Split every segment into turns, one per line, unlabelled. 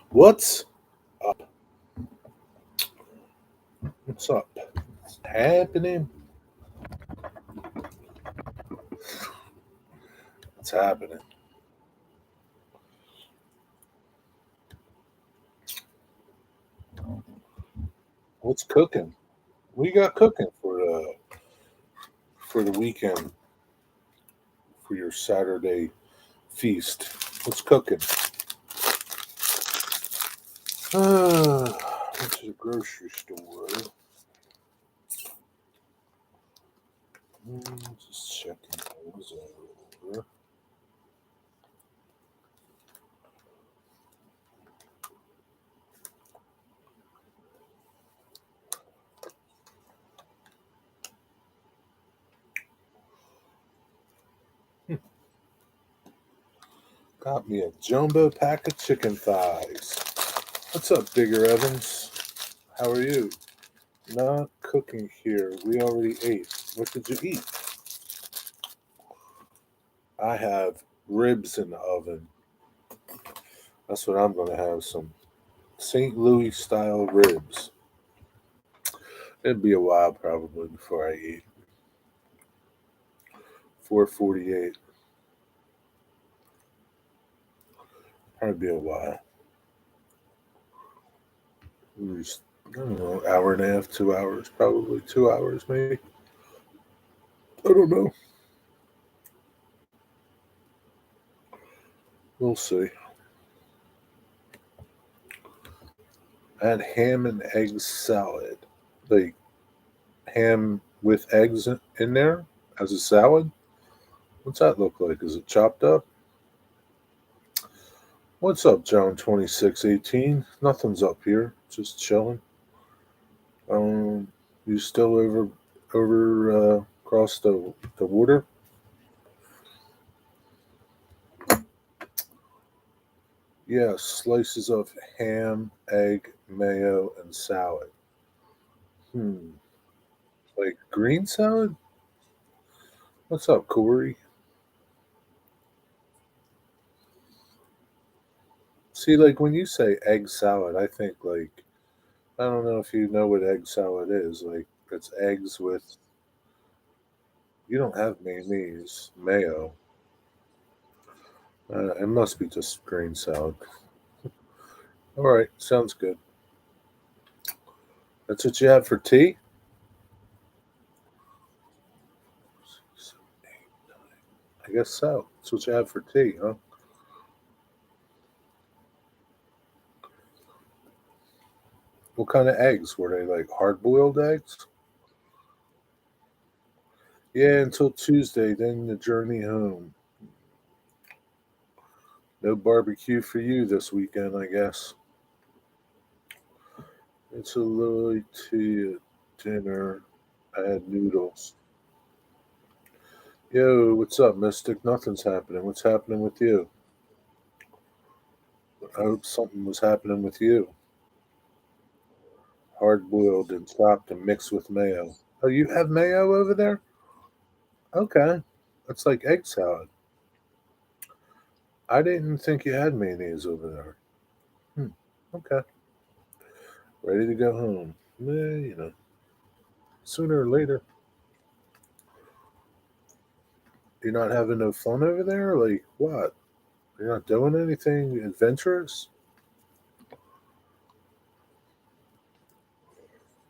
What's up? What's up? What's happening? What's happening? What's cooking? What you got cooking for the weekend for your Saturday feast? What's cooking? Went to the grocery store. Just checking things over. Got me a jumbo pack of chicken thighs. What's up, Digger Evans? How are you? Not cooking here. We already ate. What did you eat? I have ribs in the oven. That's what I'm going to have, some St. Louis style ribs. It'd be a while probably before I eat. 4:48. Probably be a while. Just, I don't know, hour and a half, 2 hours, probably 2 hours maybe. I don't know. We'll see. I had ham and egg salad. Like ham with eggs in there as a salad. What's that look like? Is it chopped up? What's up, John 2618? Nothing's up here. Just chilling. Um, you still over across the water? Yeah, slices of ham, egg, mayo, and salad. Hmm, like green salad? What's up, Corey? See, like when you say egg salad, I think like I don't know if you know what egg salad is. Like it's eggs with you don't have mayonnaise, mayo. It must be just green salad. All right, sounds good. That's what you have for tea? I guess so. That's what you have for tea, huh? What kind of eggs? Were they like hard boiled eggs? Yeah, until Tuesday, then the journey home. No barbecue for you this weekend, I guess. It's a little tea at dinner. I had noodles. Yo, what's up, Mystic? Nothing's happening. What's happening with you? I hope something was happening with you. Hard boiled and chopped and mixed with mayo. Oh, you have mayo over there? Okay. That's like egg salad. I didn't think you had mayonnaise over there. Hmm. Okay. Ready to go home. Sooner or later. You're not having no fun over there? Like, what? You're not doing anything adventurous?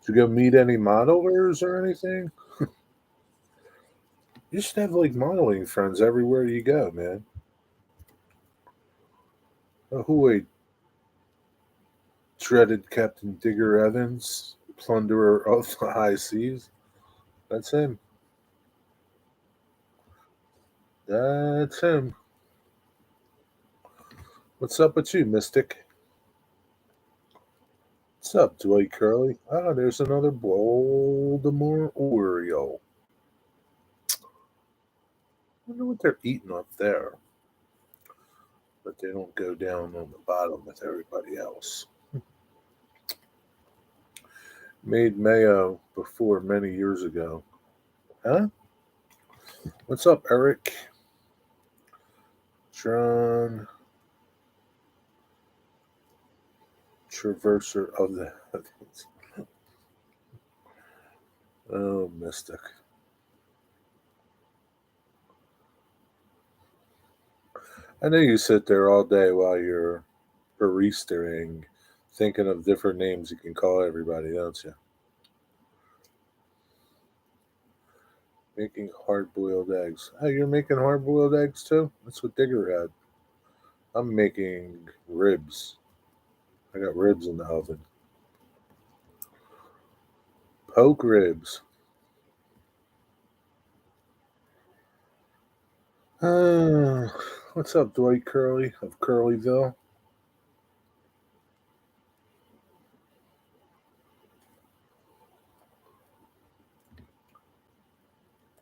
Did you go meet any modelers or anything? You should have like modeling friends everywhere you go, man. Who wait? Dreaded Captain Digger Evans, plunderer of the high seas. That's him. That's him. What's up with you, Mystic? What's up, Dwight Curley? Ah, there's another Baltimore Oriole. I wonder what they're eating up there, but they don't go down on the bottom with everybody else. Made mayo before many years ago. Huh? What's up, Eric? John. traverser of the heavens. Oh, mystic. I know you sit there all day while you're baristering, thinking of different names you can call everybody, don't you? Making hard boiled eggs. Oh, you're making hard boiled eggs too? That's what Digger had. I'm making ribs. I got ribs in the oven. Poke ribs. Uh, what's up, Dwight Curley of Curlyville?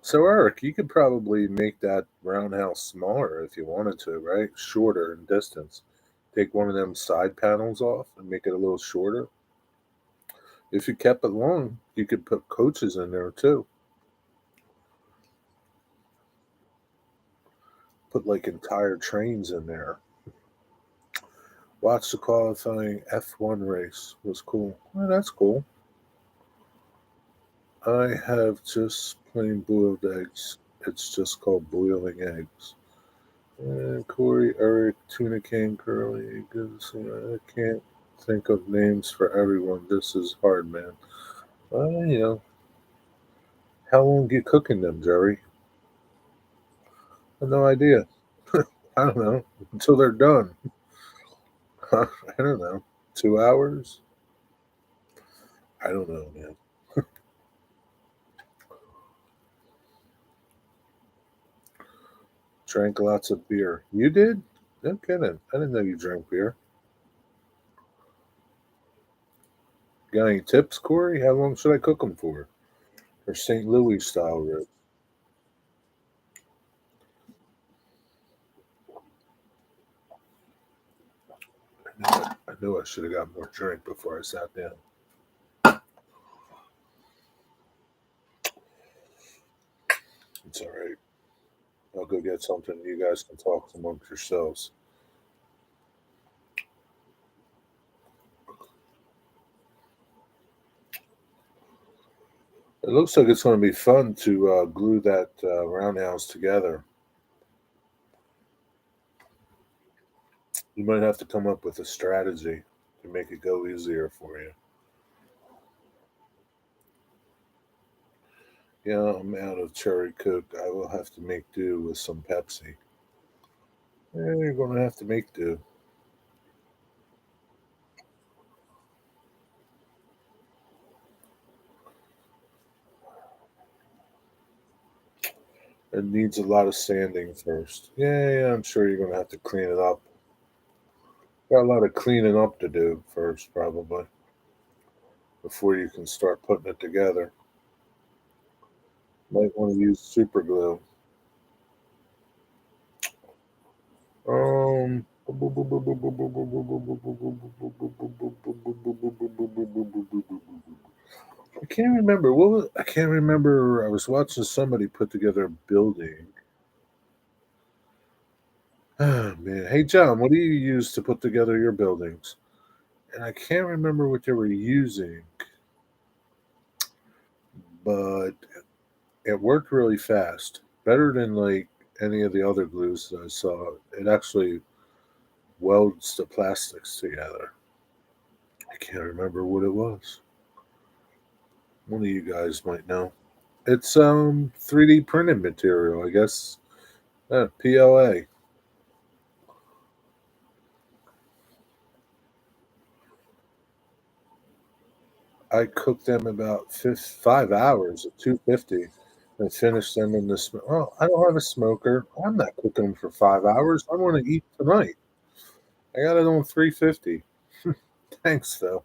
So, Eric, you could probably make that roundhouse smaller if you wanted to, right? Shorter in distance. Take one of them side panels off and make it a little shorter. If you kept it long, you could put coaches in there too. Put like entire trains in there. Watch the qualifying F1 race. Was cool. Oh, that's cool. I have just plain boiled eggs. It's just called boiling eggs. Corey, Eric, Tuna King, Curly. I can't think of names for everyone. This is hard, man. You know, how long do you cooking them, Jerry? I have no idea. I don't know. Until they're done. I don't know. 2 hours? I don't know, man. Drank lots of beer. You did? No kidding. I didn't know you drank beer. Got any tips, Corey? How long should I cook them for? Or St. Louis style ribs? I knew I should have got more drink before I sat down. It's all right. I'll go get something. You guys can talk amongst yourselves. It looks like it's going to be fun to glue that roundhouse together. You might have to come up with a strategy to make it go easier for you. Yeah, I'm out of cherry coke. I will have to make do with some Pepsi. Yeah, you're going to have to make do. It needs a lot of sanding first. Yeah, I'm sure you're going to have to clean it up. Got a lot of cleaning up to do first, probably, before you can start putting it together. Might want to use super glue. I can't remember I can't remember. I was watching somebody put together a building. Oh man, hey John, what do you use to put together your buildings? And I can't remember what they were using, but it worked really fast, better than like any of the other glues that I saw. It actually welds the plastics together. I can't remember what it was. One of you guys might know. It's 3D printed material, I guess. PLA. I cooked them about 5 hours at 250 and finished them in the smoke. Oh, I don't have a smoker. I'm not cooking them for 5 hours. I want to eat tonight. I got it on 350. Thanks, though.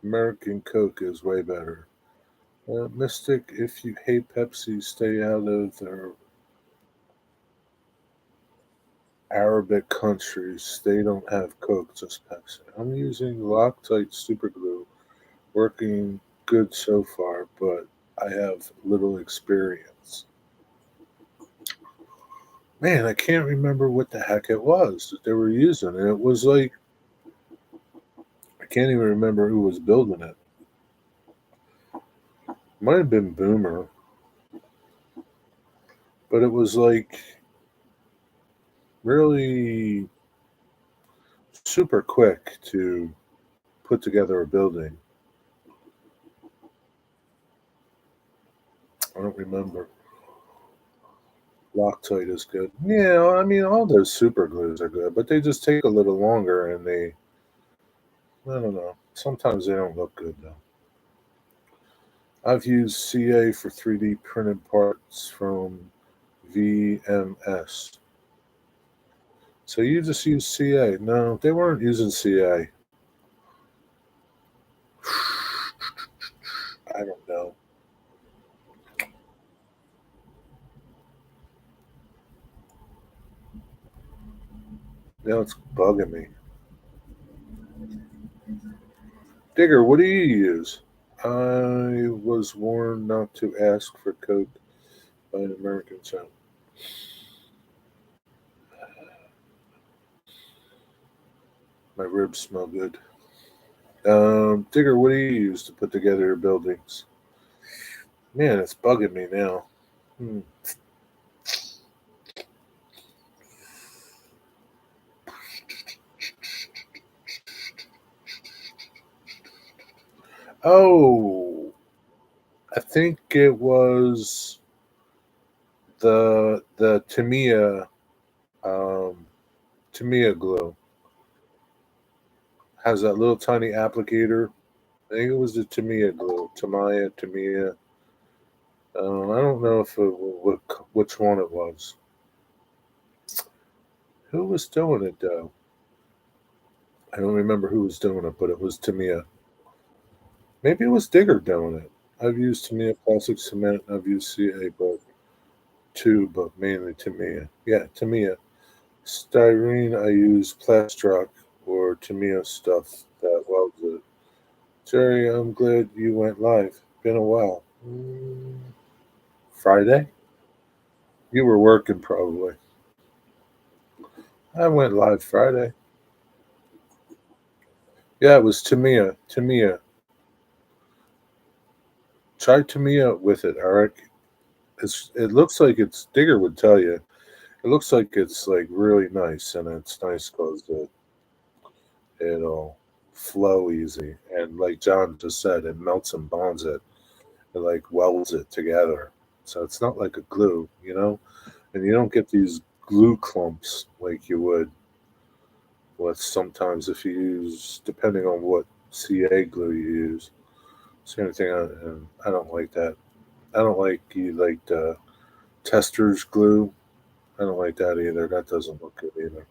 American Coke is way better. Mystic, if you hate Pepsi, stay out of their Arabic countries. They don't have Coke, just Pepsi. I'm using Loctite super glue, working good so far, but I have little experience. Man, I can't remember what the heck it was that they were using. And it was like can't even remember who was building it. Might have been Boomer, but it was like really super quick to put together a building. I don't remember. Loctite is good. Yeah, I mean, all those super glues are good, but they just take a little longer and I don't know. Sometimes they don't look good though. I've used CA for 3D printed parts from VMS. So you just use CA. No, they weren't using CA. I don't know. Now it's bugging me. Digger, what do you use? I was warned not to ask for Coke by an American child. My ribs smell good. Digger, what do you use to put together your buildings? Man, it's bugging me now. Hmm. Oh, I think it was the um, Tamiya glue. Has that little tiny applicator. I think it was the Tamiya glue. Tamiya. I don't know if which one it was. Who was doing it though? I don't remember who was doing it, but it was Tamiya. Maybe it was Digger doing it. I've used Tamiya plastic cement. I've used CA, but but mainly Tamiya. Yeah, Tamiya. Styrene, I use Plastrock or Tamiya stuff that welds it. Jerry, I'm glad you went live. Been a while. Friday? You were working probably. I went live Friday. Yeah, it was Tamiya. Tamiya. Try Tamiya with it, Eric. It looks like it's Digger would tell you. It looks like it's like really nice, and it's nice because it'll flow easy. And like John just said, it melts and bonds it. It like welds it together. So it's not like a glue, and you don't get these glue clumps like you would with sometimes if you use, depending on what CA glue you use. Same thing, and I don't like that. I don't like you like the tester's glue. I don't like that either. That doesn't look good either.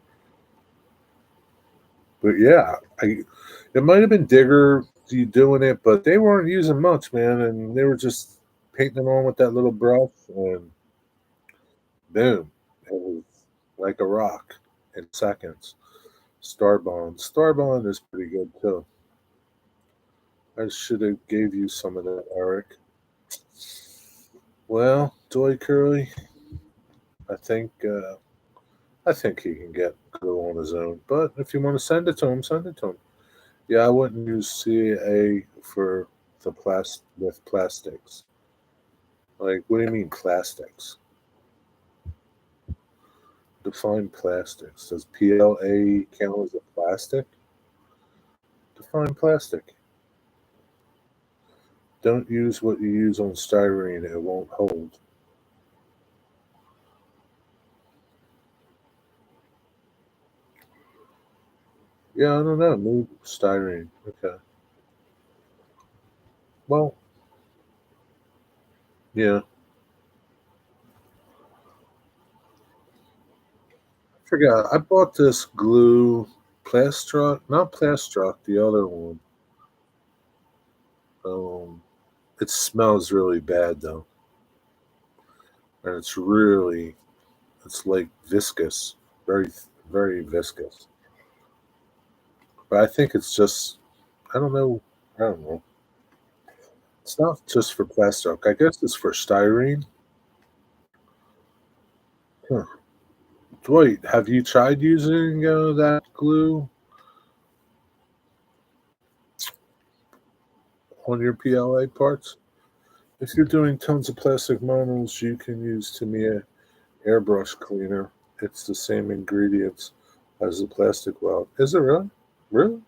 But yeah, it might have been Digger doing it, but they weren't using much, man, and they were just painting it on with that little brush, and boom, it was like a rock in seconds. Starbond is pretty good too. I should have gave you some of that, Eric. Well, Joy Curly, I think I think he can get glue on his own. But if you want to send it to him, send it to him. Yeah, I wouldn't use CA for the with plastics. Like, what do you mean plastics? Define plastics. Does PLA count as a plastic? Define plastic. Don't use what you use on styrene; it won't hold. Yeah, I don't know. Maybe styrene. Okay. Well, yeah. I forgot. I bought this glue, Plastrock, not Plastrock, the other one. Um, it smells really bad though, and it's like viscous, very, very viscous. But I think it's just, I don't know, I don't know. It's not just for Plastrock. I guess it's for styrene. Huh. Dwight, have you tried using that glue? on your PLA parts. If you're doing tons of plastic models, you can use Tamiya airbrush cleaner. It's the same ingredients as the plastic weld. Is it really? Really?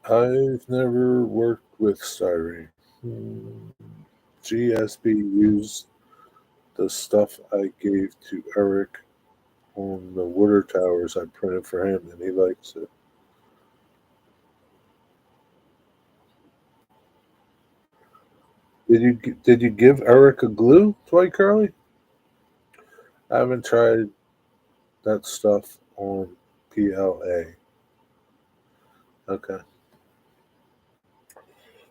I've never worked with styrene. Hmm. GSB used the stuff I gave to Eric on the water towers I printed for him, and he likes it. Did you give Eric a glue, Dwight Curly? I haven't tried that stuff on PLA. Okay.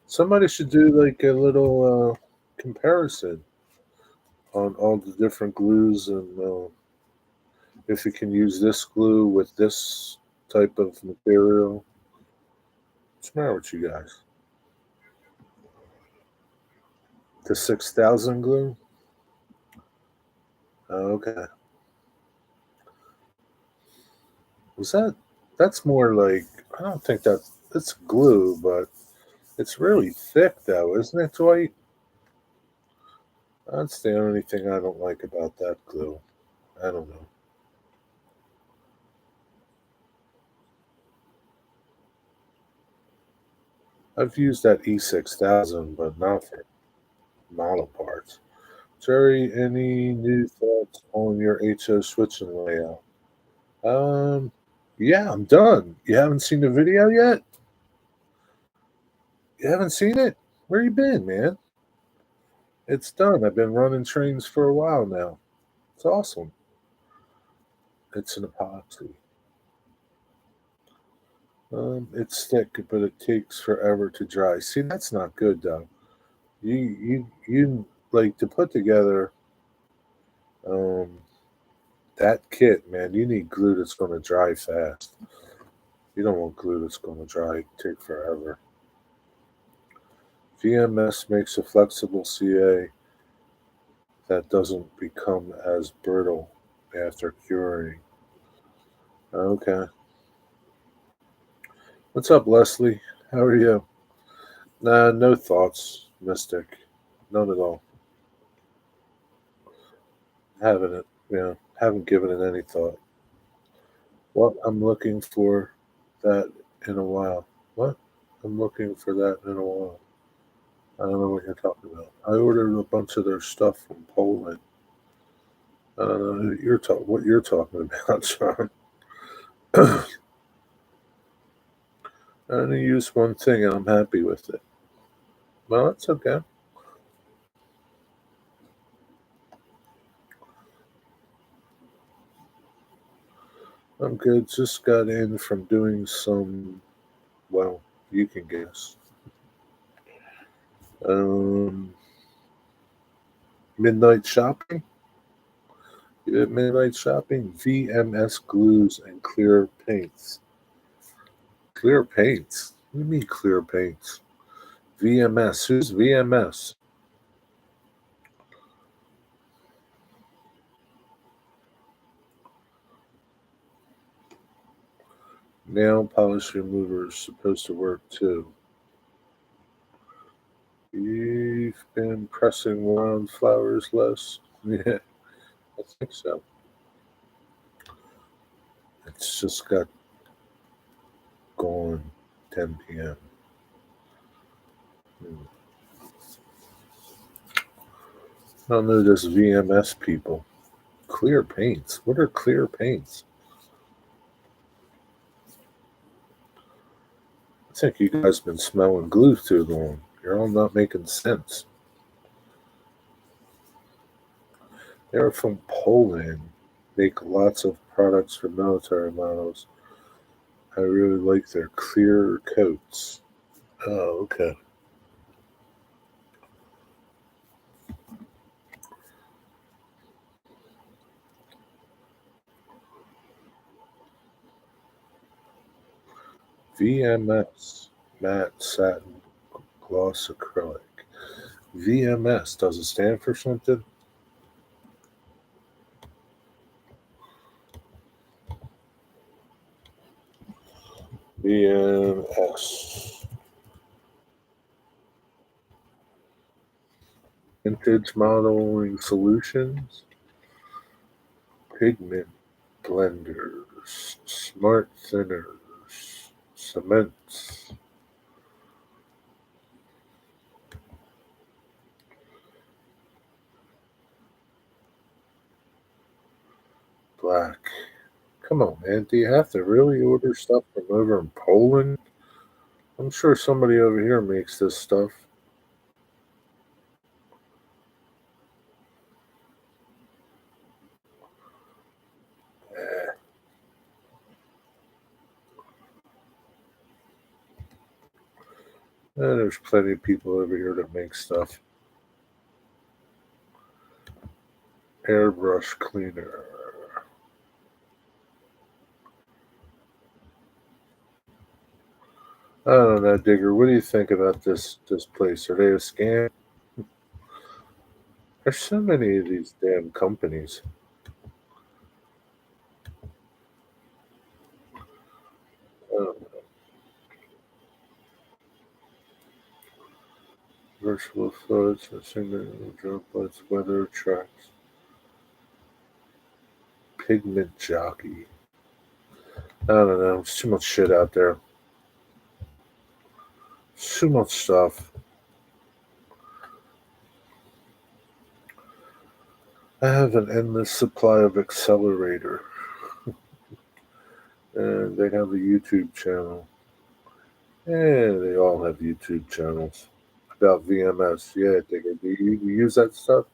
Somebody should do like a little comparison on all the different glues and if you can use this glue with this type of material. What's the matter with you guys? The 6000 glue? Okay. Was that? That's more like, I don't think it's glue, but it's really thick though, isn't it, Dwight? That's the only thing I don't like about that glue. I don't know. I've used that E6000, but not for model parts. Jerry, any new thoughts on your HO switching layout? Um, yeah, I'm done. You haven't seen the video yet? You haven't seen it? Where you been, man? It's done. I've been running trains for a while now. It's awesome. It's an epoxy. It's thick, but it takes forever to dry. See, that's not good though. You like to put together um that kit, man. You need glue that's going to dry fast. You don't want glue that's going to dry take forever. VMS makes a flexible CA that doesn't become as brittle after curing. Okay. What's up, Leslie? How are you? Nah, no thoughts, Mystic. None at all. Haven't it? Yeah, haven't given it any thought. What I'm looking for that in a while. What? I'm looking for that in a while. I don't know what you're talking about. I ordered a bunch of their stuff from Poland. I don't know what you're talking about, John. I only use one thing and I'm happy with it. Well, that's okay. I'm good. Just got in from doing some, well, you can guess. Um, Midnight shopping. You did midnight shopping. VMS glues and clear paints. Clear paints. What do you mean clear paints? VMS. Who's VMS? Nail polish remover is supposed to work too. You've been pressing wild flowers less? Yeah, I think so. It's just got going 10 p.m. I don't know this VMS people. Clear paints. What are clear paints? I think you guys been smelling glue too long. You're all not making sense. They're from Poland. Make lots of products for military models. I really like their clear coats. Oh, okay. VMS. Matte satin gloss acrylic. VMS. Does it stand for something? BMS. Vintage Modeling Solutions. Pigment Blenders. Smart Thinners. Cements. Black. Come on, man. Do you have to really order stuff from over in Poland? I'm sure somebody over here makes this stuff. Eh, there's plenty of people over here that make stuff. Airbrush cleaner. I don't know, Digger. What do you think about this place? Are they a scam? There's so many of these damn companies. Virtual floods, single droplets, weather tracks, pigment jockey. I don't know. There's too much shit out there. Too much stuff. I have an endless supply of accelerator, and they have a YouTube channel. Yeah, they all have YouTube channels about VMS. Yeah, Digger. Do you use that stuff?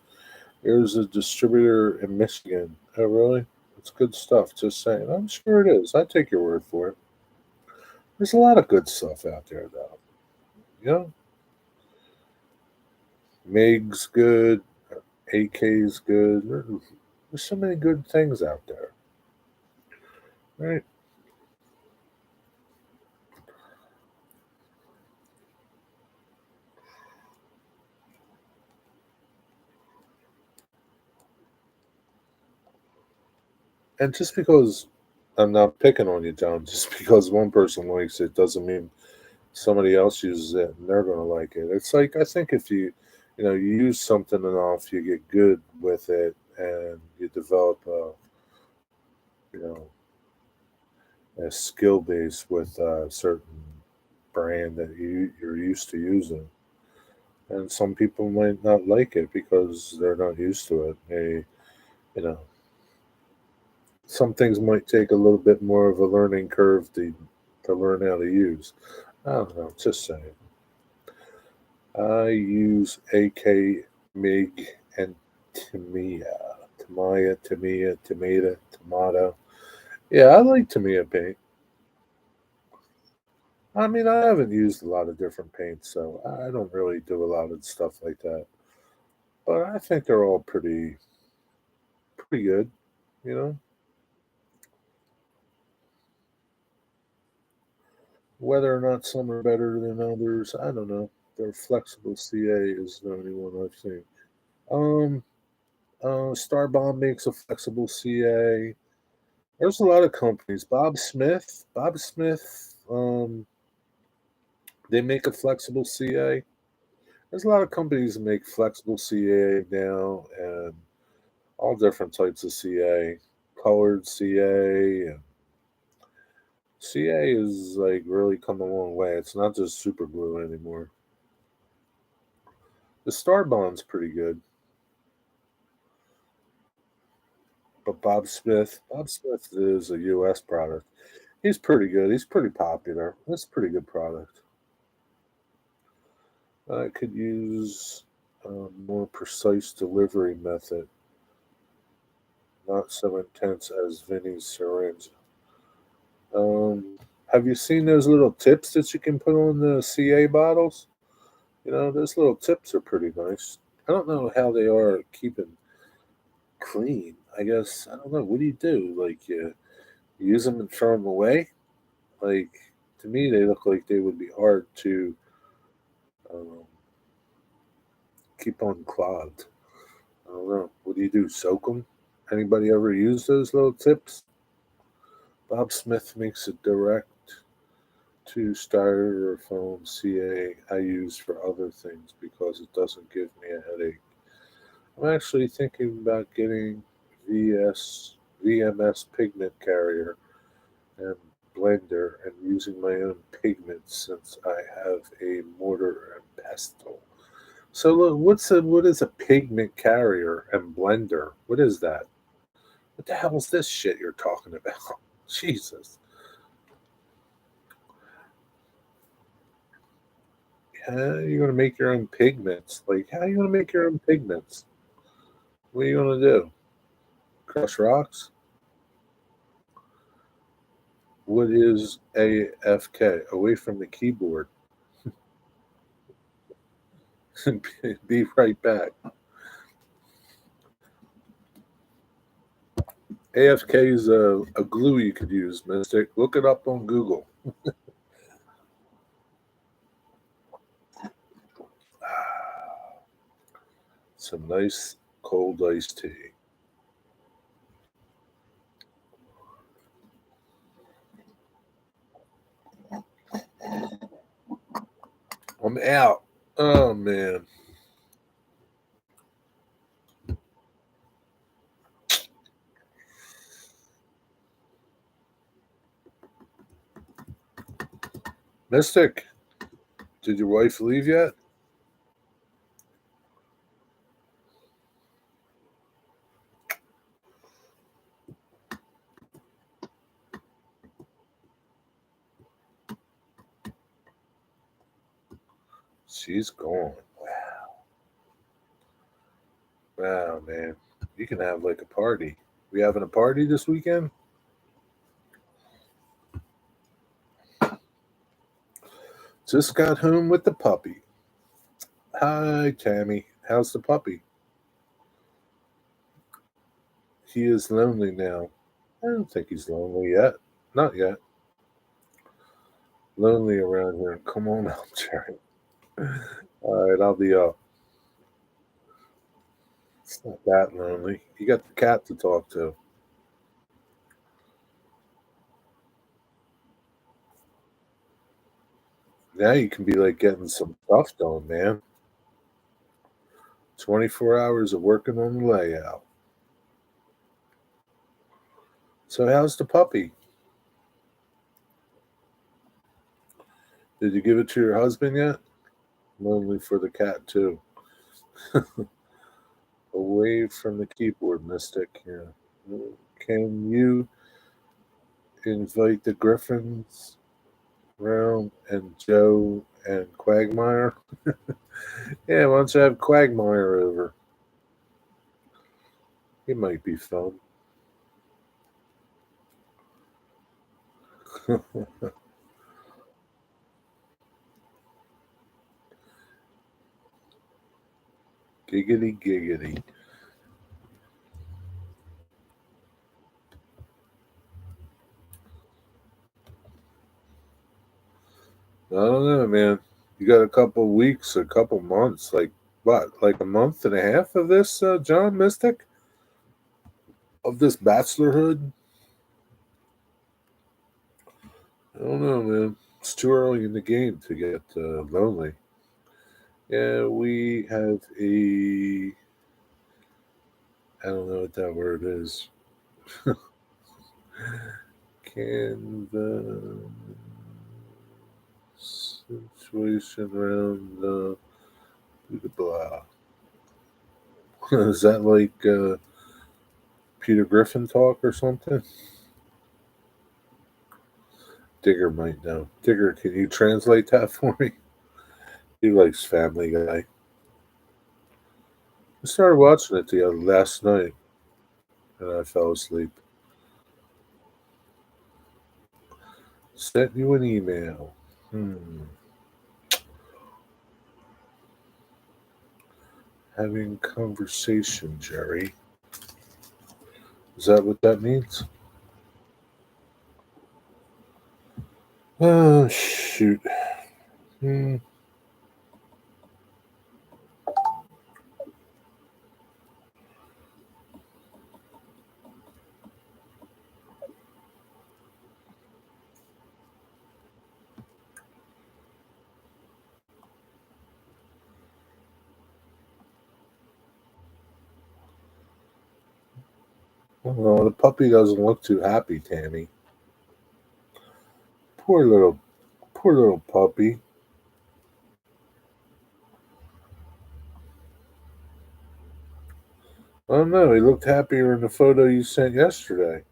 There's a distributor in Michigan. Oh, really? It's good stuff. Just saying. I'm sure it is. I take your word for it. There's a lot of good stuff out there, though. You know, MIG's good, AK's good. There's so many good things out there, right? And just because I'm not picking on you, John, just because one person likes it doesn't mean somebody else uses it and they're going to like it. It's like I think if you use something enough, you get good with it, and you develop you know, a skill base with a certain brand that you're used to using. And some people might not like it because they're not used to it. You know, some things might take a little bit more of a learning curve to learn how to use. I don't know. Just saying. I use AK, MIG, and Tamiya. Tamiya, Tomato. Yeah, I like Tamiya paint. I mean, I haven't used a lot of different paints, so I don't really do a lot of stuff like that. But I think they're all pretty good, you know. Whether or not some are better than others, I don't know. Their flexible CA is the only one I've seen. Um, Star Bomb makes a flexible CA. There's a lot of companies. Bob Smith, they make a flexible CA. There's a lot of companies that make flexible CA now, and all different types of CA, colored CA, and CA is like really come a long way. It's not just super glue anymore. The Star Bond's pretty good, but Bob Smith is a U.S. product. He's pretty good. He's pretty popular. That's a pretty good product. I could use a more precise delivery method, not so intense as Vinny's syringe. Have you seen those little tips that you can put on the CA bottles? You know, those little tips are pretty nice. I don't know how they are keeping clean. I guess I don't know. What do you do? Like you use them and throw them away? Like to me, they look like they would be hard to um, keep unclogged. I don't know. What do you do? Soak them? Anybody ever use those little tips? Bob Smith makes a direct. To styrofoam CA I use for other things because it doesn't give me a headache. I'm actually thinking about getting VMS pigment carrier and blender and using my own pigments since I have a mortar and pestle. So look, what is a pigment carrier and blender? What is that? What the hell is this shit you're talking about? Jesus. How are you gonna make your own pigments? Like how are you gonna make your own pigments? What are you gonna do? Crush rocks? What is AFK? Away from the keyboard. Be right back. AFK is a glue you could use, Mystic. Look it up on Google. Some nice cold iced tea. I'm out. Oh man. Mystic, did your wife leave yet? She's gone. Wow, man. You can have like a party. We having a party this weekend? Just got home with the puppy. Hi, Tammy. How's the puppy? He is lonely now. I don't think he's lonely yet. Not yet. Lonely around here. Come on out, Jerry. All right, I'll be up. It's not that lonely. You got the cat to talk to. Now you can be like getting some stuff done, man. 24 hours of working on the layout. So, how's the puppy? Did you give it to your husband yet? Lonely for the cat, too. Away from the keyboard, Mystic. Yeah. Can you invite the Griffins round and Joe and Quagmire? Yeah, why don't you have Quagmire over? He might be fun. Giggity, giggity. I don't know, man. You got a couple weeks, a couple months, like what, like a month and a half of this, John Mystic? Of this bachelorhood? I don't know, man. It's too early in the game to get lonely. Yeah, we have a. I don't know what that word is. Can the situation around the blah blah. Is that like Peter Griffin talk or something? Digger might know. Digger, can you translate that for me? He likes Family Guy. I started watching it the other last night and I fell asleep. Sent you an email. Having conversation, Jerry. Is that what that means? Oh, shoot. Hmm. Well, the puppy doesn't look too happy, Tammy. Poor little, poor little puppy. I don't know. He looked happier in the photo you sent yesterday.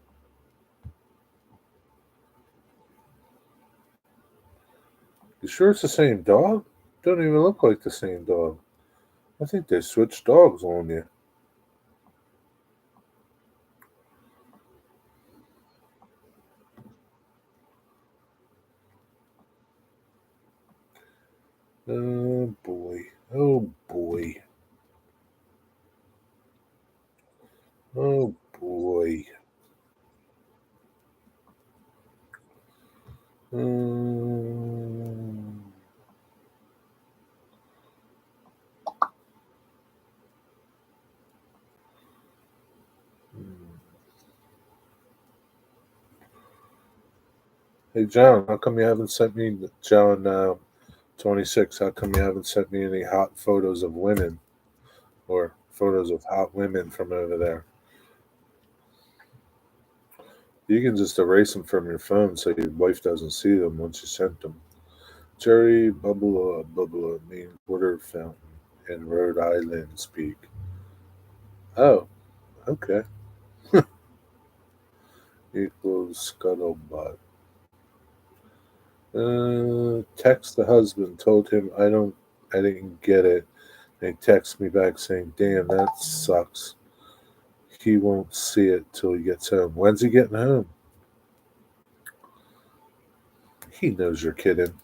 You sure it's the same dog? Don't even look like the same dog. I think they switched dogs on you. Oh boy. Oh boy. Oh boy. Um, hey John, how come you haven't sent me John 26? How come you haven't sent me any hot photos of women or photos of hot women from over there? You can just erase them from your phone so your wife doesn't see them once you sent them. Jerry Bubble Bubble means water fountain in Rhode Island speak. Oh, okay. Equals scuttlebutt. Text the husband. Told him I didn't get it. And he texts me back saying, "Damn, that sucks. He won't see it till he gets home." When's he getting home? He knows you're kidding.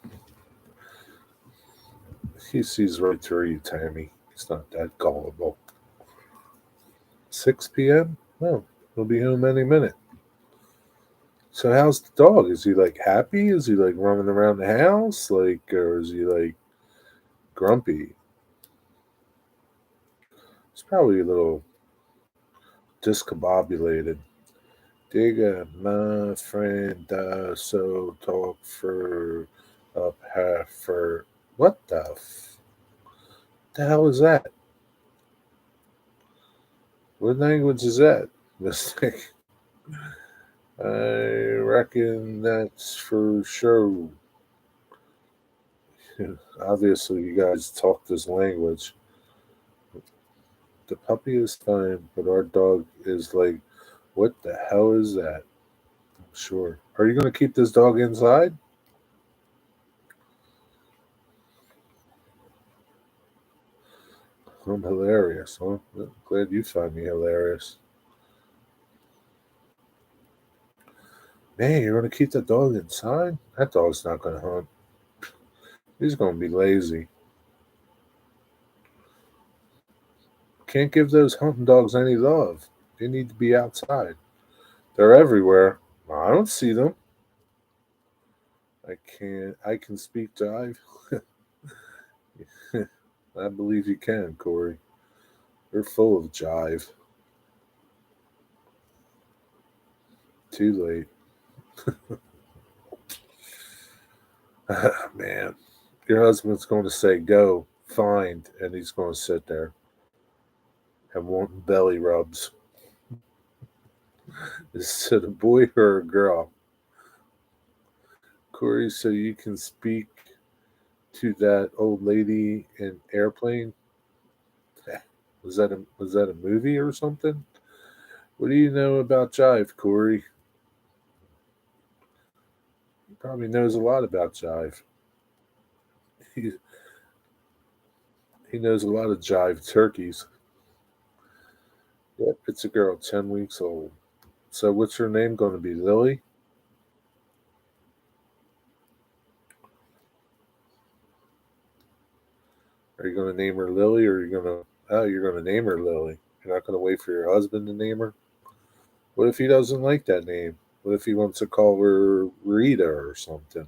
He sees right through you, Tammy. He's not that gullible. 6 p.m. Oh, he'll be home any minute. So how's the dog? Is he like happy? Is he like running around the house? Like, or is he like grumpy? He's probably a little discombobulated. Digga, my friend, so talk for up half for what the hell is that? What language is that? Mistake. I reckon that's for sure. Obviously, you guys talk this language. The puppy is fine, but our dog is like, what the hell is that? Sure. Are you going to keep this dog inside? I'm hilarious, huh? I'm glad you find me hilarious. Man, you're going to keep the dog inside? That dog's not going to hunt. He's going to be lazy. Can't give those hunting dogs any love. They need to be outside. They're everywhere. I don't see them. I can't. I can speak jive. I believe you can, Corey. They're full of jive. Too late. Man, your husband's going to say go, find, and he's going to sit there and want belly rubs. Is it a boy or a girl? Corey, so you can speak to that old lady in airplane? Was that a movie or something? What do you know about jive, Corey? He probably knows a lot about jive. He, he knows a lot of jive turkeys. Yep, it's a girl, 10 weeks old. So what's her name going to be? Lily? Are you going to name her Lily, or are you going to? Oh, you're going to name her Lily. You're not going to wait for your husband to name her. What if he doesn't like that name? What if he wants to call her Rita or something?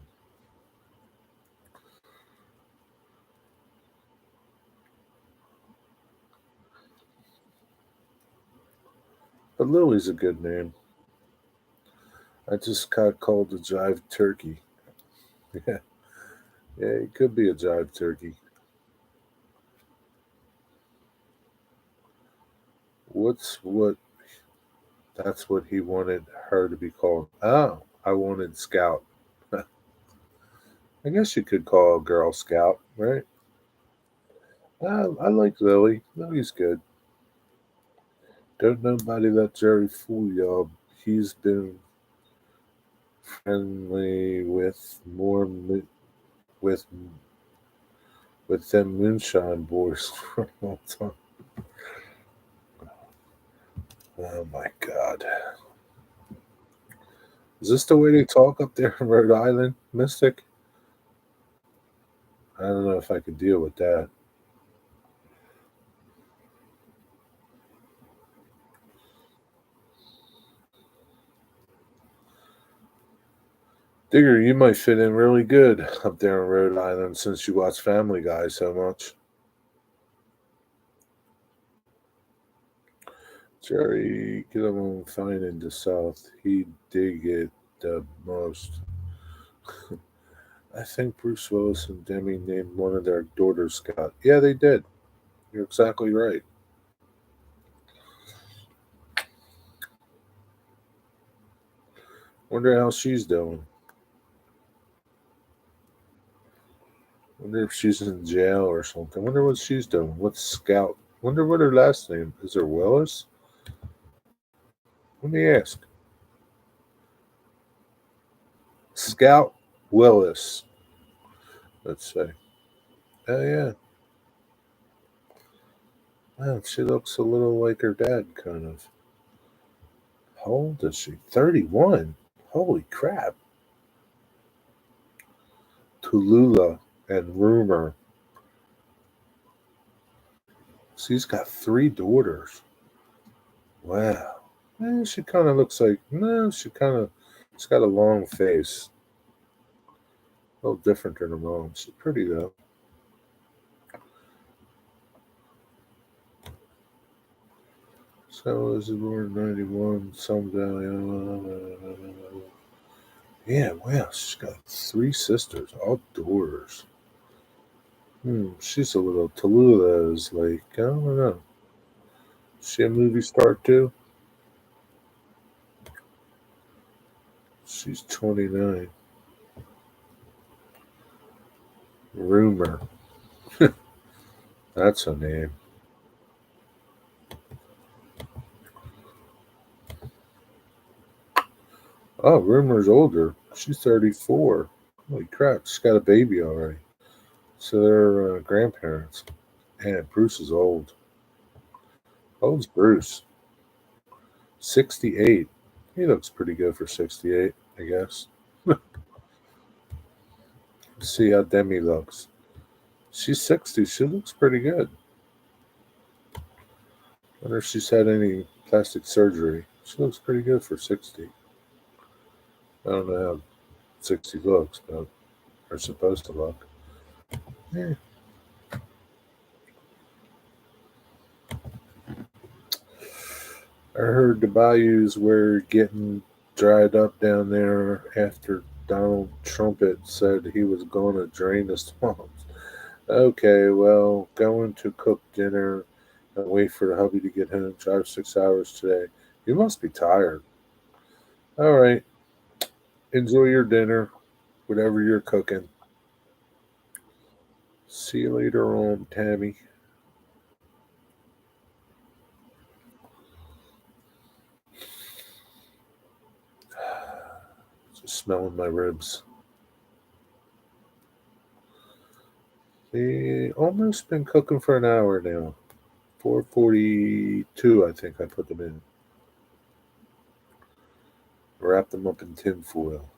But Lily's a good name. I just got called a jive turkey. Yeah, yeah, it could be a jive turkey. What's what? That's what he wanted her to be called. Oh, I wanted Scout. I guess you could call a girl Scout, right? I like Lily. Lily's good. Don't nobody let Jerry fool y'all. He's been friendly with with them moonshine boys for a long time. Oh my God. Is this the way they talk up there in Rhode Island, Mystic? I don't know if I could deal with that. Digger, you might fit in really good up there in Rhode Island since you watch Family Guy so much. Jerry, get along fine in the South. He dig it the most. I think Bruce Willis and Demi named one of their daughters Scott. Yeah, they did. You're exactly right. Wonder how she's doing. Wonder if she's in jail or something. Wonder what she's doing. What's Scout? Wonder what her last name is. Her Willis? Let me ask. Scout Willis. Let's say. Oh yeah. Wow, she looks a little like her dad, kind of. How old is she? 31. Holy crap. Tulula and Rumor. She's got three daughters. Wow. She kind of looks like, no, she's got a long face. A little different than her mom. She's pretty, though. So is born 91, some valley. Yeah, wow. She's got three sisters, all daughters. She's a little Tallulah is like, I don't know. Is she a movie star too? She's 29. Rumor. That's her name. Oh, Rumor's older. She's 34. Holy crap, she's got a baby already. So they're grandparents. And Bruce is old. How old's Bruce? 68. He looks pretty good for 68, I guess. See how Demi looks. She's 60. She looks pretty good. Wonder if she's had any plastic surgery. She looks pretty good for 60. I don't know how 60 looks, but they're supposed to look. Yeah. I heard the bayous were getting dried up down there after Donald Trumpet said he was going to drain the swamps. Okay, well, going to cook dinner and wait for the hubby to get home, drive 6 hours today. You must be tired. All right, enjoy your dinner, whatever you're cooking. See you later on, Tammy. Just smelling my ribs. They almost been cooking for an hour now. 4:42, I think I put them in. Wrap them up in tin foil.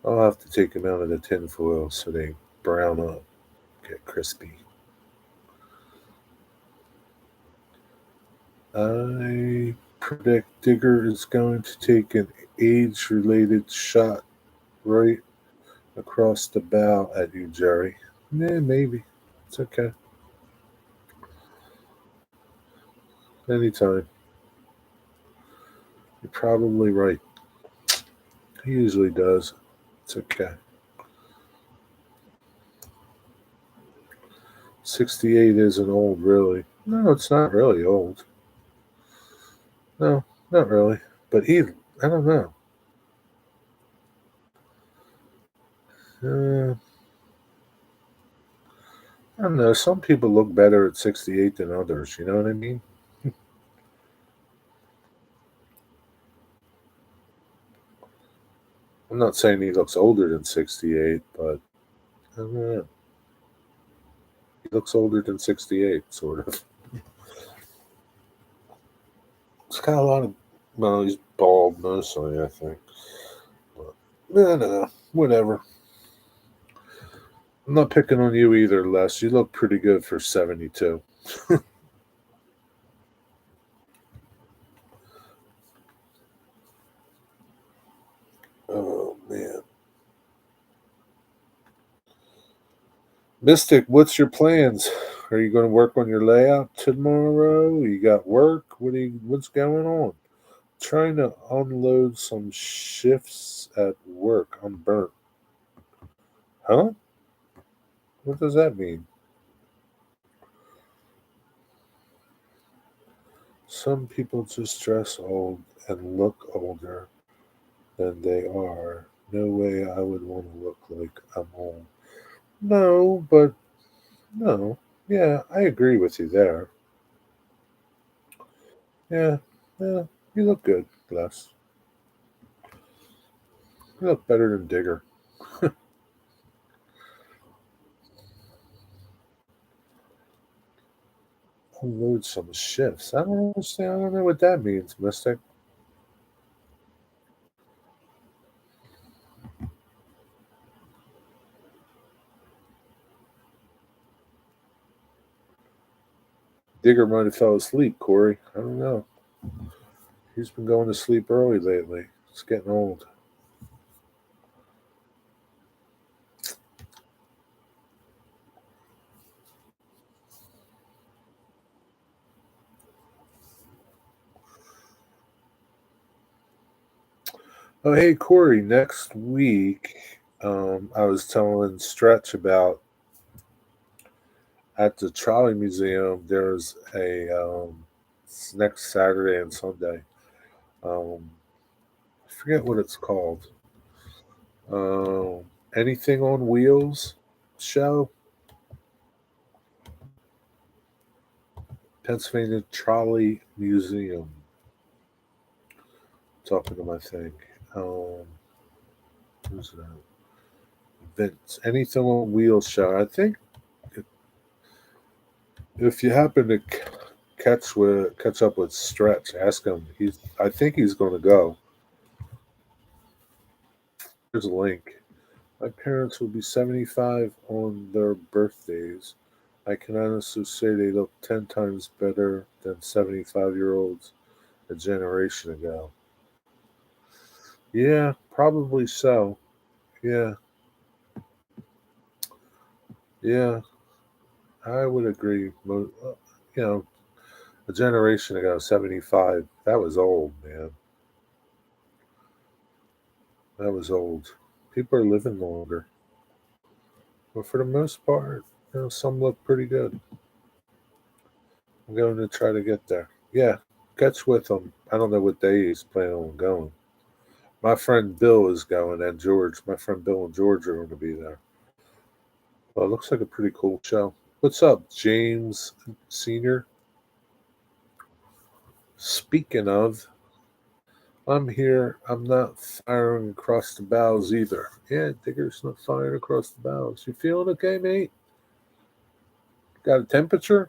I'll have to take them out of the tin foil so they brown up, get crispy. I predict Digger is going to take an age-related shot right across the bow at you, Jerry. Yeah, maybe. It's okay. Anytime. You're probably right. He usually does. It's okay. 68 isn't old, really. No, it's not really old. No, Not really, but I don't know. Uh, I don't know. Some people look better at 68 than others. You know what I mean? I'm not saying he looks older than 68, but I don't know. He looks older than 68, sort of. He's got a lot of. Well, he's bald mostly, I think. But, no, whatever. I'm not picking on you either, Les. You look pretty good for 72. Oh, man. Mystic, what's your plans? Are you going to work on your layout tomorrow? You got work? What's going on? Trying to unload some shifts at work. I'm burnt. Huh? What does that mean? Some people just dress old and look older than they are. No way I would want to look like I'm old. No, but no. Yeah, I agree with you there. Yeah, yeah, you look good, Les. You look better than Digger. Unload some shifts. I don't understand. I don't know what that means, Mystic. Digger might have fell asleep, Corey. I don't know. He's been going to sleep early lately. It's getting old. Oh, hey, Corey. Next week, I was telling Stretch about at the Trolley Museum. There's a it's next Saturday and Sunday. Um, I forget what it's called. Anything on Wheels show. Pennsylvania Trolley Museum. Talking to my thing. Who's that? Vince. Anything on Wheels show. I think if you happen to catch up with Stretch, ask him. I think he's going to go. Here's a link. My parents will be 75 on their birthdays. I can honestly say they look 10 times better than 75-year-olds a generation ago. Yeah, probably so. Yeah, yeah, I would agree. You know, a generation ago, 75, that was old, man. That was old. People are living longer. But for the most part, some look pretty good. I'm going to try to get there. Yeah, catch with him. I don't know what day he's planning on going. My friend Bill is going, and George. My friend Bill and George are going to be there. Well, it looks like a pretty cool show. What's up, James Senior? Speaking of, I'm here. I'm not firing across the bows either. Yeah, Digger's not firing across the bows. You feeling okay, mate? Got a temperature?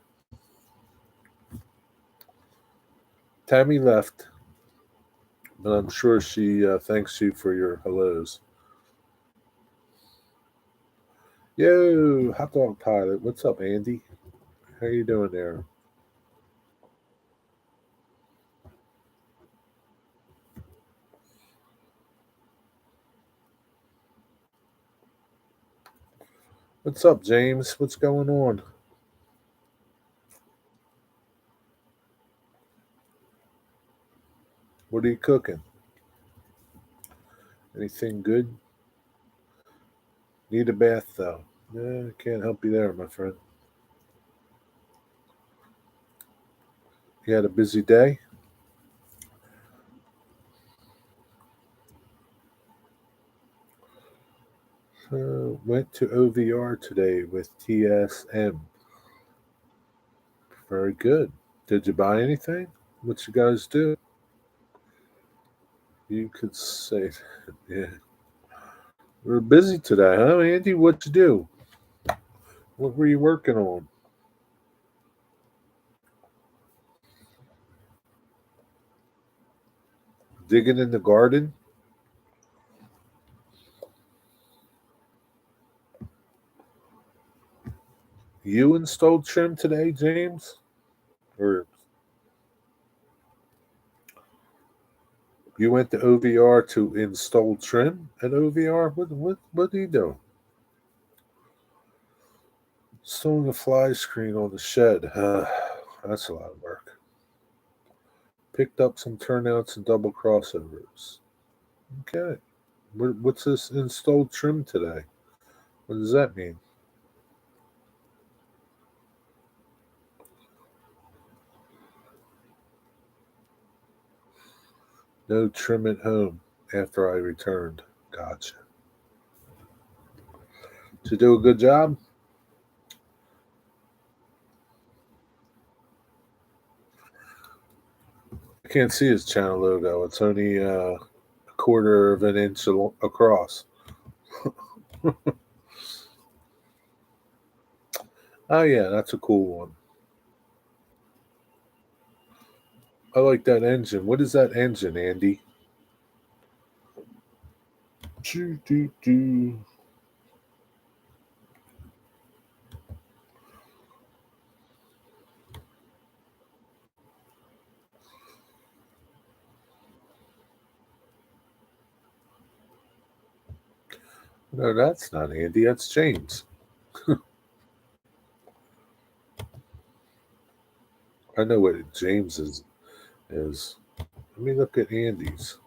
Tammy left, but I'm sure she thanks you for your hellos. Yo, hot dog pilot. What's up, Andy? How you doing there? What's up, James? What's going on? What are you cooking? Anything good? Need a bath though. Yeah, can't help you there, my friend. You had a busy day? Went to OVR today with TSM. Very good. Did you buy anything? What you guys do? You could say, yeah. We're busy today, huh, Andy? What you do? What were you working on? Digging in the garden? You installed trim today, James? Or you went to OVR to install trim at OVR? What do you do? Installing a fly screen on the shed. That's a lot of work. Picked up some turnouts and double crossovers. Okay. What's this installed trim today? What does that mean? No trim at home after I returned. Gotcha. Did you do a good job? I can't see his channel logo. It's only a quarter of an inch across. Oh, yeah, that's a cool one. I like that engine. What is that engine, Andy? Choo, doo, doo. No, that's not Andy. That's James. I know what James is. Let me look at Andy's.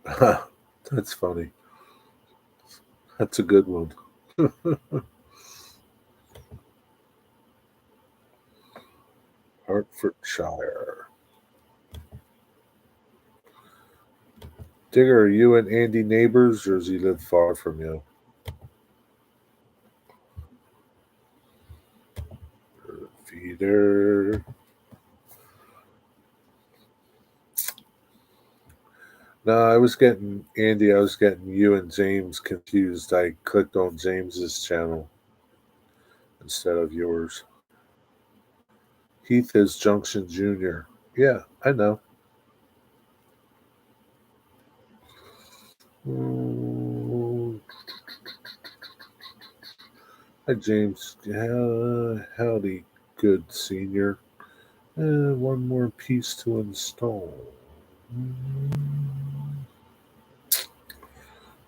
That's funny. That's a good one. Hertfordshire. Digger, are you and Andy neighbors, or does he live far from you? Feeder. No, I was getting Andy. I was getting you and James confused. I clicked on James's channel instead of yours. Heath is Junction Junior. Yeah, I know. Mm, hi, James. Howdy, good senior. One more piece to install. Mm,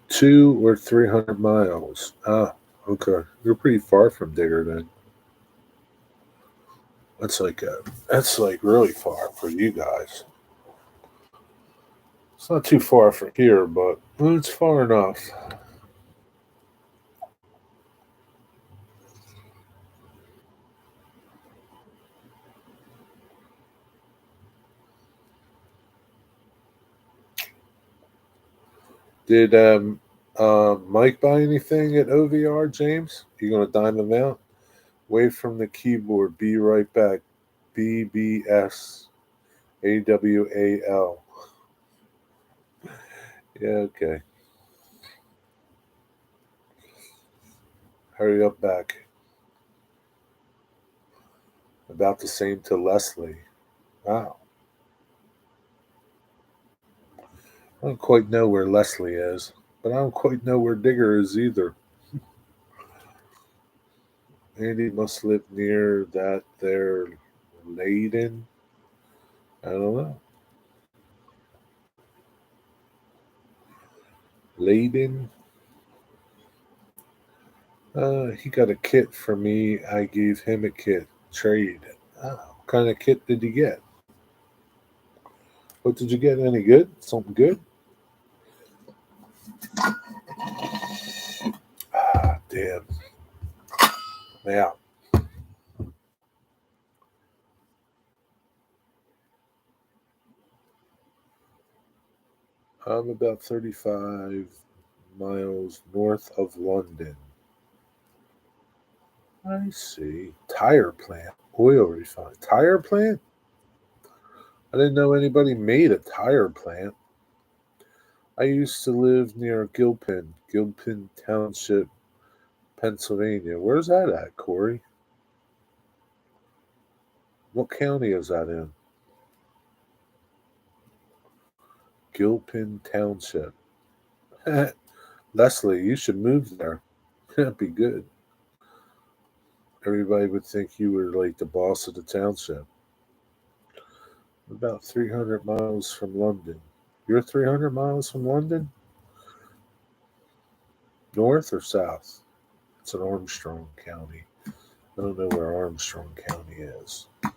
2 or 300 miles. Ah, okay. You're pretty far from Digger then. That's like really far for you guys. It's not too far from here, but it's far enough. Did Mike buy anything at OVR, James? You gonna dime him out? Away from the keyboard. Be right back. BBSAWAL. Yeah, okay. Hurry up back. About the same to Leslie. Wow. I don't quite know where Leslie is, but I don't quite know where Digger is either. Andy must live near that there Leyden. I don't know. Leyden. He got a kit for me. I gave him a kit. Trade. What kind of kit did you get? What did you get? Any good? Something good? Ah, damn. Yeah. I'm about 35 miles north of London. I see. Tire plant. Oil refinery. Tire plant? I didn't know anybody made a tire plant. I used to live near Gilpin Township, Pennsylvania. Where's that at, Corey? What county is that in? Gilpin Township. Leslie, you should move there. That'd be good. Everybody would think you were like the boss of the township. About 300 miles from London. You're 300 miles from London? North or south? It's in Armstrong County. I don't know where Armstrong County is. I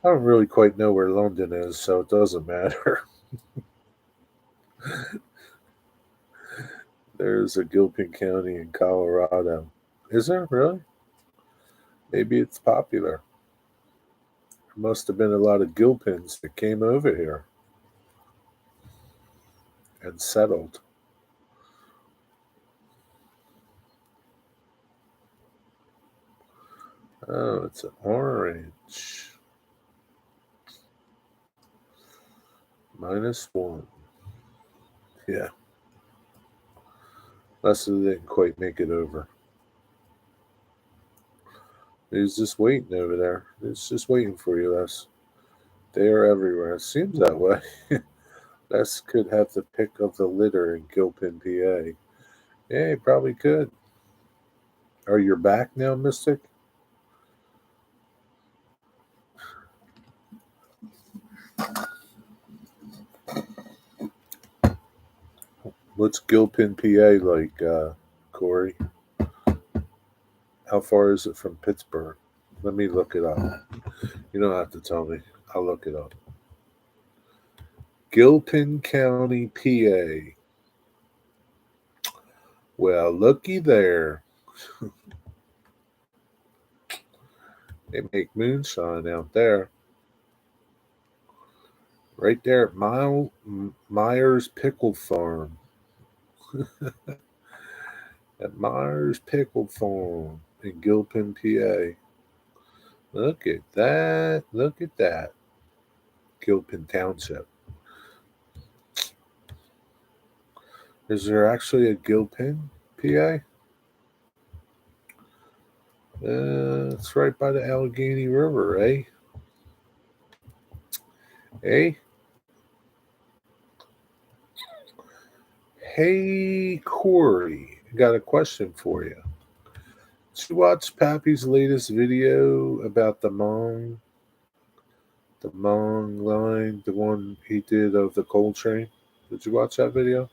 don't really quite know where London is, so it doesn't matter. There's a Gilpin County in Colorado. Is there really? Maybe it's popular. There must have been a lot of Gilpins that came over here and settled. Oh, it's an orange. -1. Yeah. Leslie didn't quite make it over. He's just waiting over there. He's just waiting for you, Les. They are everywhere. It seems that way. Les could have the pick of the litter in Gilpin, PA. Yeah, he probably could. Are you back now, Mystic? What's Gilpin, PA like, Corey? How far is it from Pittsburgh? Let me look it up. You don't have to tell me. I'll look it up. Gilpin County, PA. Well, looky there. They make moonshine out there. Right there at Myers Pickle Farm. At Myers Pickle Farm in Gilpin, PA. Look at that. Look at that. Gilpin Township. Is there actually a Gilpin, PA? It's right by the Allegheny River, eh? Eh? Hey, Corey, got a question for you. Did you watch Pappy's latest video about the Mong line, the one he did of the coal train? Did you watch that video?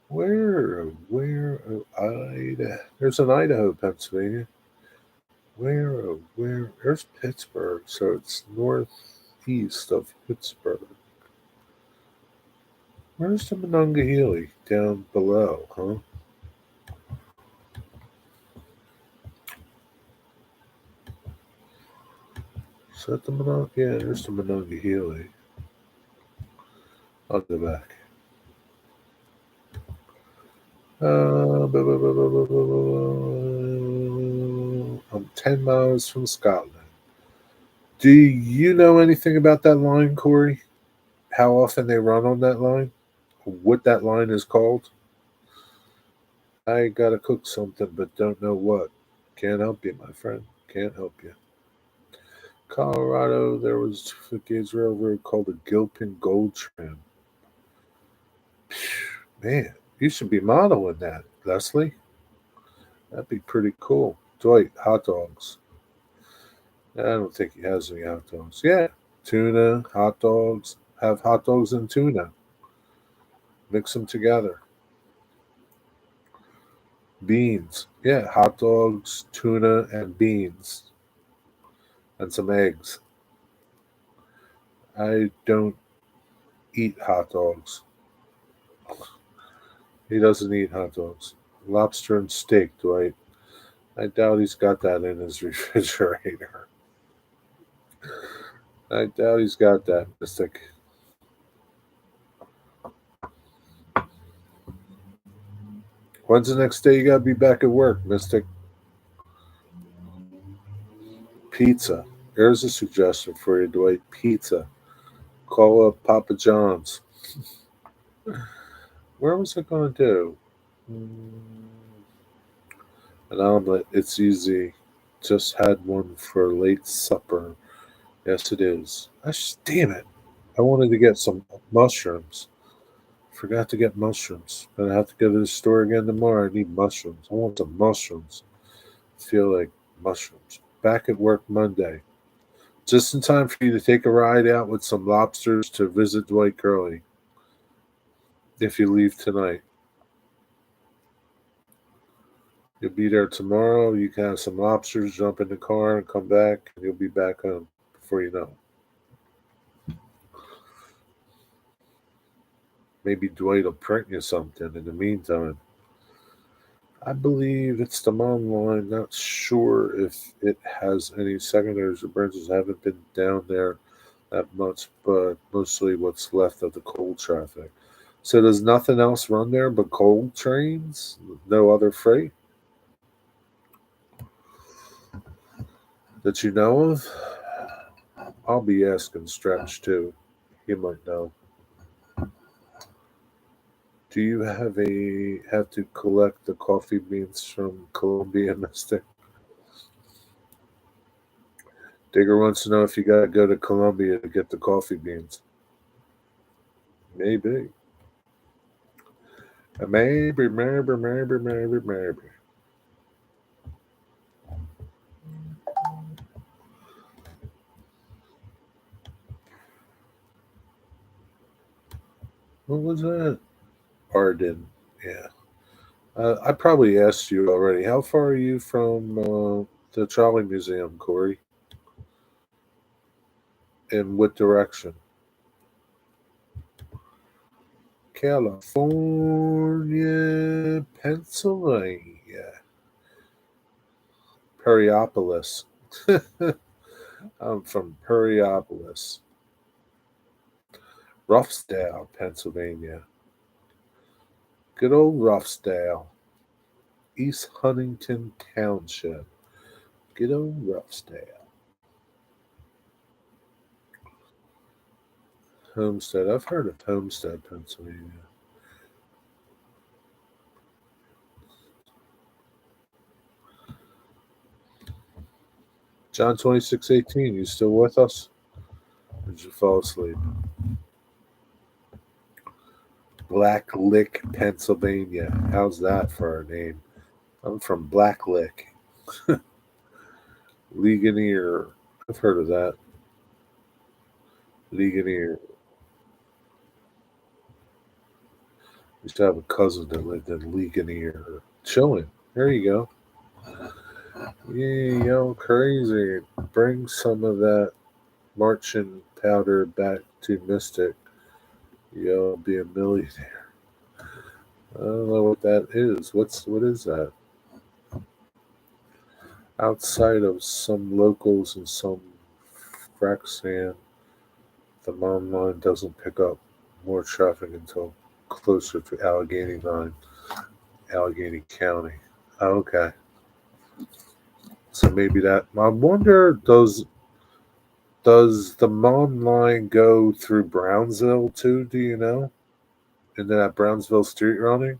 Where, there's an Idaho, Pennsylvania. Where, there's Pittsburgh, so it's northeast of Pittsburgh. Where's the Monongahela? Down below, huh? Is that the Monongahela? Yeah, there's the Monongahela. I'll go back. I'm 10 miles from Scotland. Do you know anything about that line, Corey? How often they run on that line? What that line is called? I gotta cook something, but don't know what. Can't help you, my friend. Can't help you. Colorado, there was a gauge railroad called the Gilpin Gold Tram. Man, you should be modeling that, Leslie. That'd be pretty cool. Dwight, hot dogs. I don't think he has any hot dogs. Yeah, tuna, hot dogs. Have hot dogs and tuna. Mix them together. Beans. Yeah, hot dogs, tuna, and beans. And some eggs. I don't eat hot dogs. He doesn't eat hot dogs. Lobster and steak, Dwight. I doubt he's got that in his refrigerator. I doubt he's got that, Mystic. When's the next day you gotta be back at work, Mystic? Pizza. Here's a suggestion for you, Dwight. Pizza. Call up Papa John's. Where was I going to do? An omelet. It's easy. Just had one for late supper. Yes, it is. Damn it. I wanted to get some mushrooms. Forgot to get mushrooms. Gonna have to go to the store again tomorrow. I need mushrooms. I want some mushrooms. Feel like mushrooms. Back at work Monday. Just in time for you to take a ride out with some lobsters to visit Dwight Curley. If you leave tonight. You'll be there tomorrow. You can have some lobsters, jump in the car, and come back, and you'll be back home before you know. Maybe Dwight will print you something in the meantime. I believe it's the mom line. Not sure if it has any secondaries or branches. I haven't been down there that much, but mostly what's left of the coal traffic. So there's nothing else run there but coal trains? No other freight that you know of? I'll be asking Stretch too. He might know. Do you have to collect the coffee beans from Colombia, Mystic? Digger wants to know if you gotta go to Colombia to get the coffee beans. Maybe. Maybe. What was that? Arden. Yeah. I probably asked you already. How far are you from the Trolley Museum, Corey? In what direction? California, Pennsylvania, Perryopolis. I'm from Perryopolis, Ruffsdale, Pennsylvania. Good old Ruffsdale, East Huntington Township. Good old Ruffsdale. Homestead. I've heard of Homestead, Pennsylvania. John 26:18. You still with us? Or did you fall asleep? Black Lick, Pennsylvania. How's that for a name? I'm from Black Lick. Ligonier. I've heard of that. Ligonier. Used to have a cousin that lived in Ligonier. Chilling. There you go. Yeah, yo, crazy. Bring some of that marching powder back to Mystic. You'll be a millionaire. I don't know what that is. What is that? Outside of some locals and some frac sand, the mom line doesn't pick up more traffic until closer to Allegheny County. Oh, okay. So maybe that. I wonder, does the mom line go through Brownsville too? Do you know? And then at Brownsville Street running?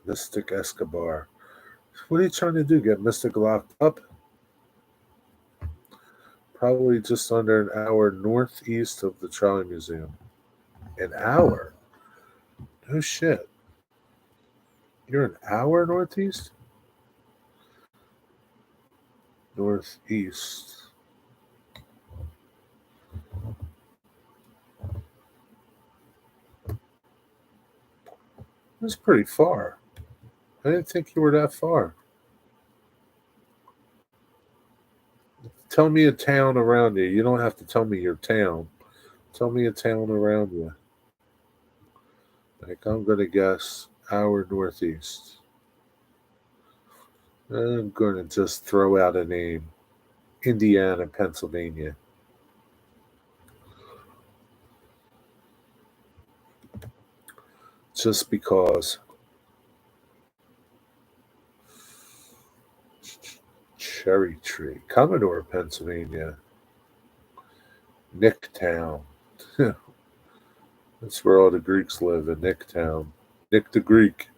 Mystic Escobar. What are you trying to do? Get Mystic locked up? Probably just under an hour northeast of the Trolley Museum. An hour? No shit. You're an hour northeast? Northeast. That's pretty far. I didn't think you were that far. Tell me a town around you. You don't have to tell me your town. Tell me a town around you. Like I'm gonna guess hour northeast. I'm gonna just throw out a name. Indiana, Pennsylvania. just because. Cherry Tree, Commodore, Pennsylvania, Nicktown. That's where all the Greeks live, in Nicktown. Nick the Greek.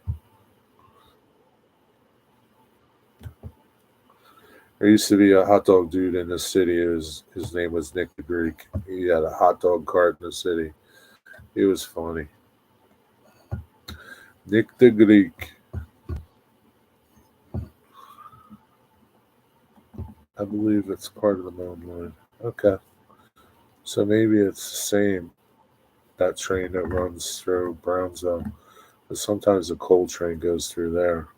There used to be a hot dog dude in the city. His name was Nick the Greek. He had a hot dog cart in the city. He was funny. Nick the Greek. I believe it's part of the mountain line. Okay. So maybe it's the same, that train that runs through Brownsville. But sometimes the coal train goes through there.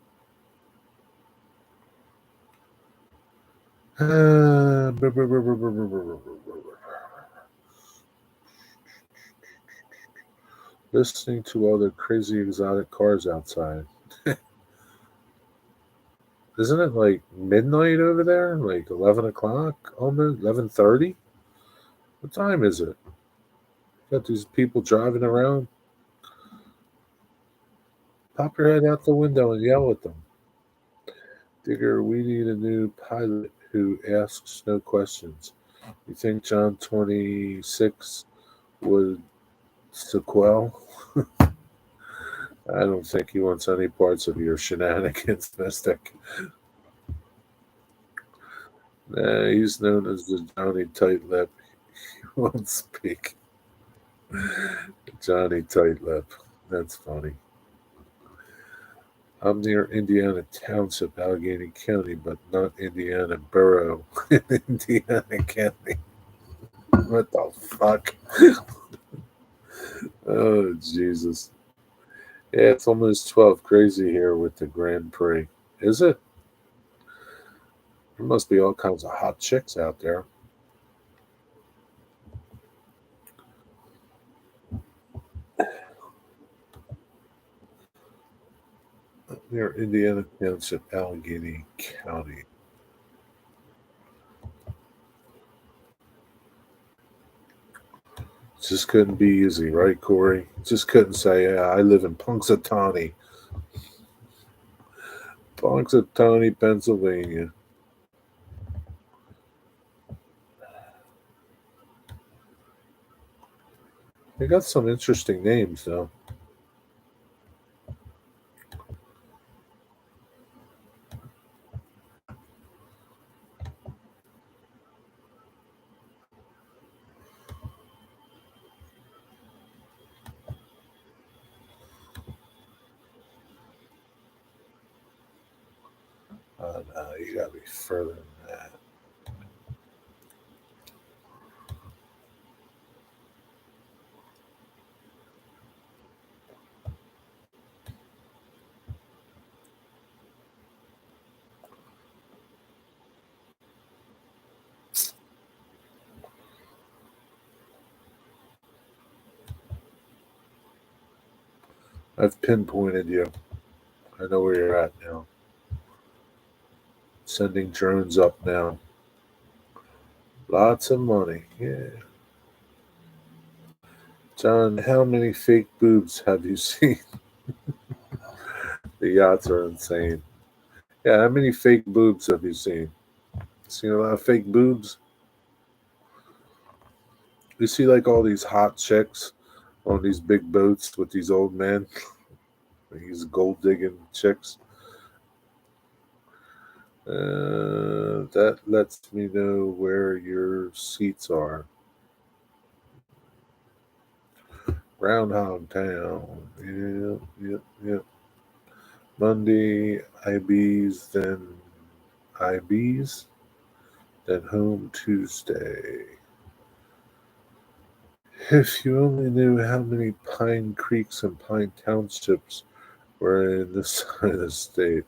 Listening to all the crazy exotic cars outside. Isn't it like midnight over there? Like 11 o'clock? Almost 11:30? What time is it? Got these people driving around. Pop your head out the window and yell at them. Digger, we need a new pilot who asks no questions. You think John 26 would sequel? I don't think he wants any parts of your shenanigans, Mystic. Nah, he's known as the Johnny Tight Lip. He won't speak. Johnny Tight Lip. That's funny. I'm near Indiana Township, Allegheny County, but not Indiana Borough. Indiana County. What the fuck? Oh, Jesus. Yeah, it's almost 12. Crazy here with the Grand Prix. Is it? There must be all kinds of hot chicks out there. Near Indiana Township, Allegheny County. Just couldn't be easy, right, Corey? Just couldn't say, yeah, I live in Punxsutawney. Punxsutawney, Pennsylvania. They got some interesting names, though. No, you gotta be further than that. I've pinpointed you. I know where you're at now. Sending drones up now. Lots of money. Yeah. John, how many fake boobs have you seen? The yachts are insane. Yeah, how many fake boobs have you seen? Seen a lot of fake boobs? You see like all these hot chicks on these big boats with these old men, these gold digging chicks. That lets me know where your seats are. Groundhog Town. Yep. Monday, IBs, then IBs, then home Tuesday. If you only knew how many Pine Creeks and Pine Townships were in this side of the state.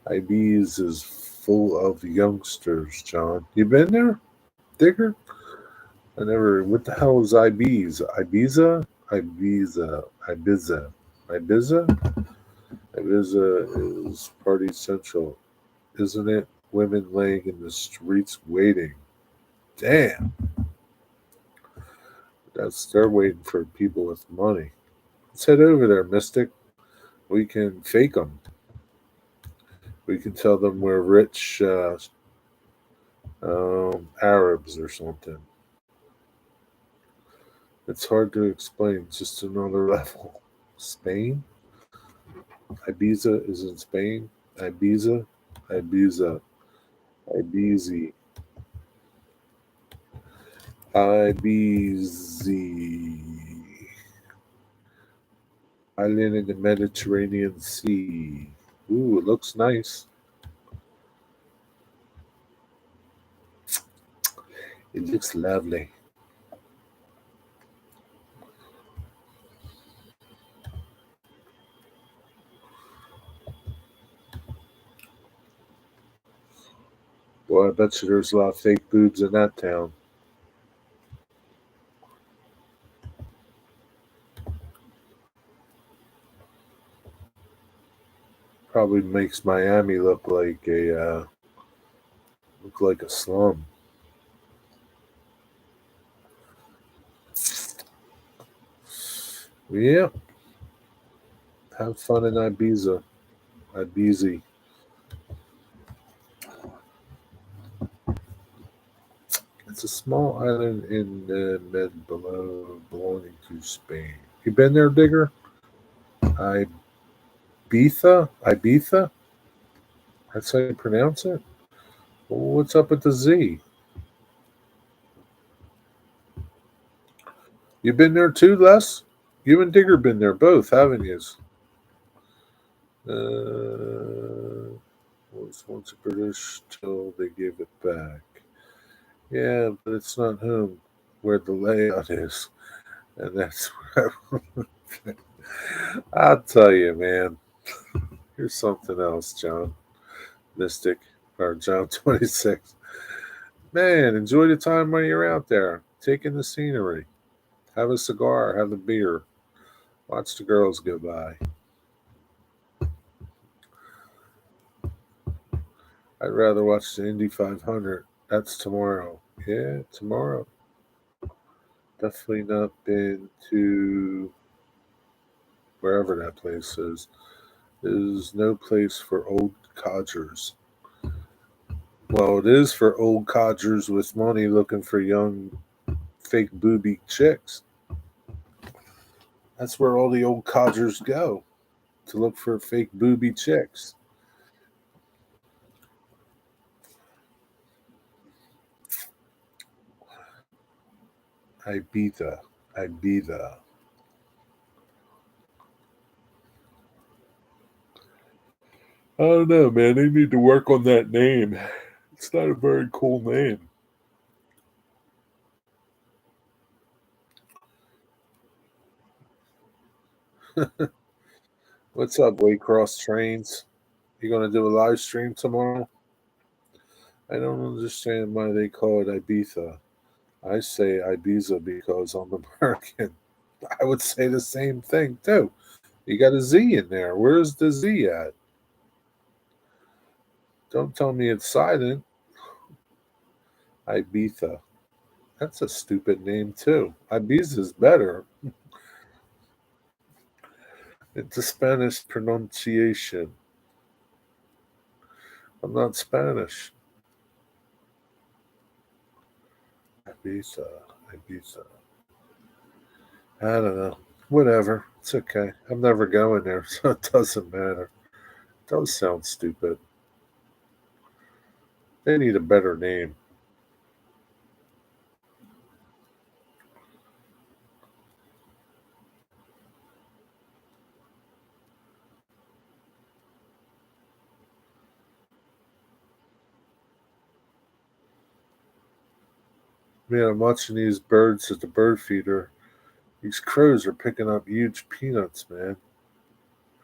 IBs is full of youngsters, John. You been there, Digger? I never. What the hell is IBs? Ibiza? Ibiza. Ibiza is party central, isn't it? Women laying in the streets waiting. Damn. They're waiting for people with money. Let's head over there, Mystic. We can fake them. We can tell them we're rich Arabs or something. It's hard to explain. Just another level. Spain? Ibiza is in Spain. Ibiza, Ibiza, Ibiza, Ibiza. Island in the Mediterranean Sea. Ooh, it looks nice. It looks lovely. Boy, I bet you there's a lot of fake boobs in that town. Probably makes Miami look like a slum. Yeah, have fun in Ibiza. Ibiza. It's a small island in the Med below belonging to Spain. You been there, Digger? Ibiza? Ibiza? That's how you pronounce it? Well, what's up with the Z? You been there too, Les? You and Digger been there both, haven't you? Was once British till they gave it back. Yeah, but it's not home where the layout is, and that's where I'll tell you, man. Here's something else, John Mystic or John 26. Man, enjoy the time when you're out there, taking the scenery. Have a cigar, have a beer, watch the girls go by. I'd rather watch the Indy 500. That's tomorrow. Yeah, tomorrow. Definitely not been to wherever that place is. There's no place for old codgers. Well, it is for old codgers with money looking for young fake booby chicks. That's where all the old codgers go to look for fake booby chicks. Ibiza. Ibiza. I don't know, man. They need to work on that name. It's not a very cool name. What's up, Waycross Trains? You gonna do a live stream tomorrow? I don't understand why they call it Ibiza. I say Ibiza because I'm American. I would say the same thing too. You got a Z in there. Where's the Z at? Don't tell me it's silent. Ibiza. That's a stupid name too. Ibiza's better. It's a Spanish pronunciation. I'm not Spanish. Ibiza. Ibiza. I don't know. Whatever. It's okay. I'm never going there, so it doesn't matter. It does sound stupid. They need a better name. Man, I'm watching these birds at the bird feeder. These crows are picking up huge peanuts, man.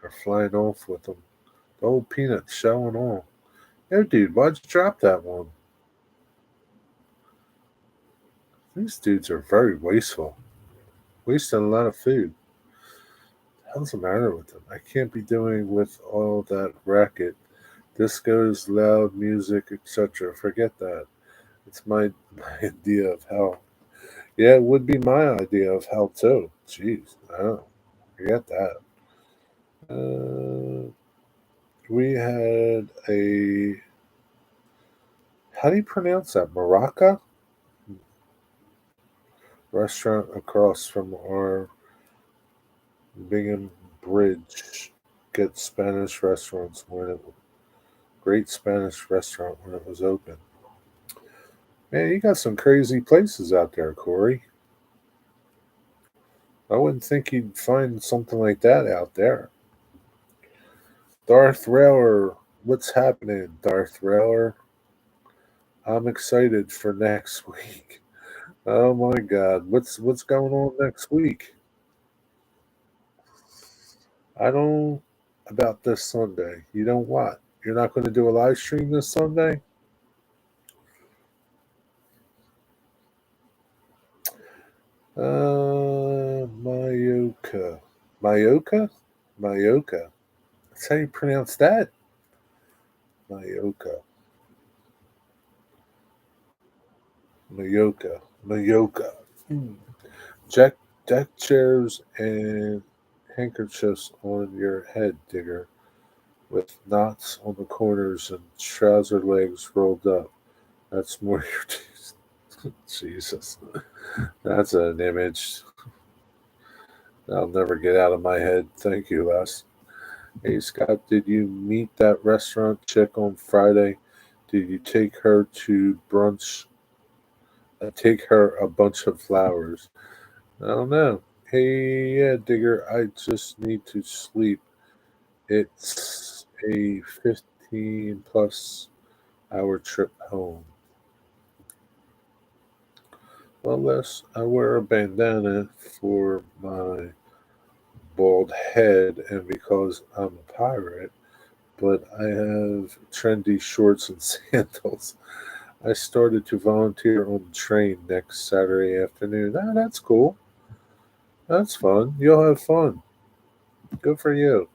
They're flying off with them. The whole peanut shell and all. Yo, dude, why'd you drop that one? These dudes are very wasteful. Wasting a lot of food. How's the matter with them? I can't be doing with all that racket. Discos, loud music, etc. Forget that. It's my idea of hell. Yeah, it would be my idea of hell too. Jeez, I don't know. Forget that. Uh, we had a, how do you pronounce that? Maraca restaurant across from our Bingham Bridge. Good Spanish restaurants when it great Spanish restaurant when it was open. Man, you got some crazy places out there, Corey. I wouldn't think you'd find something like that out there. Darth Railer, what's happening, Darth Railer? I'm excited for next week. Oh my God, what's going on next week? I don't about this Sunday. You know what? You're not going to do a live stream this Sunday? Mayoka. Mayoka? Mayoka. That's how you pronounce that? Mayoka. Mayoka. Mayoka. Hmm. Jack deck chairs and handkerchiefs on your head, digger, with knots on the corners and trouser legs rolled up. That's more your Jesus. That's an image I'll never get out of my head. Thank you, Les. Hey, Scott, did you meet that restaurant chick on Friday? Did you take her to brunch? Take her a bunch of flowers. I don't know. Hey, yeah, Digger, I just need to sleep. It's a 15 plus hour trip home. Well, Les, I wear a bandana for my bald head and because I'm a pirate, but I have trendy shorts and sandals. I started to volunteer on the train next Saturday afternoon. Ah, that's cool. That's fun. You'll have fun. Good for you.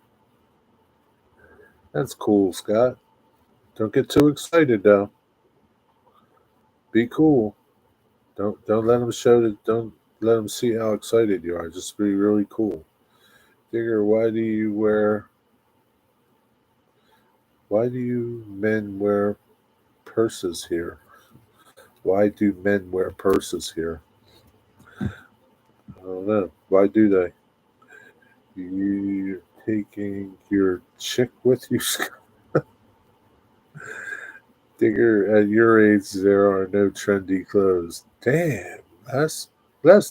That's cool, Scott. Don't get too excited though. Be cool. Don't let them show that. Don't let them see how excited you are. Just be really cool. Digger, why do you men wear purses here? Why do men wear purses here? I don't know. Why do they? You're taking your chick with you, Digger. At your age, there are no trendy clothes. Damn, that's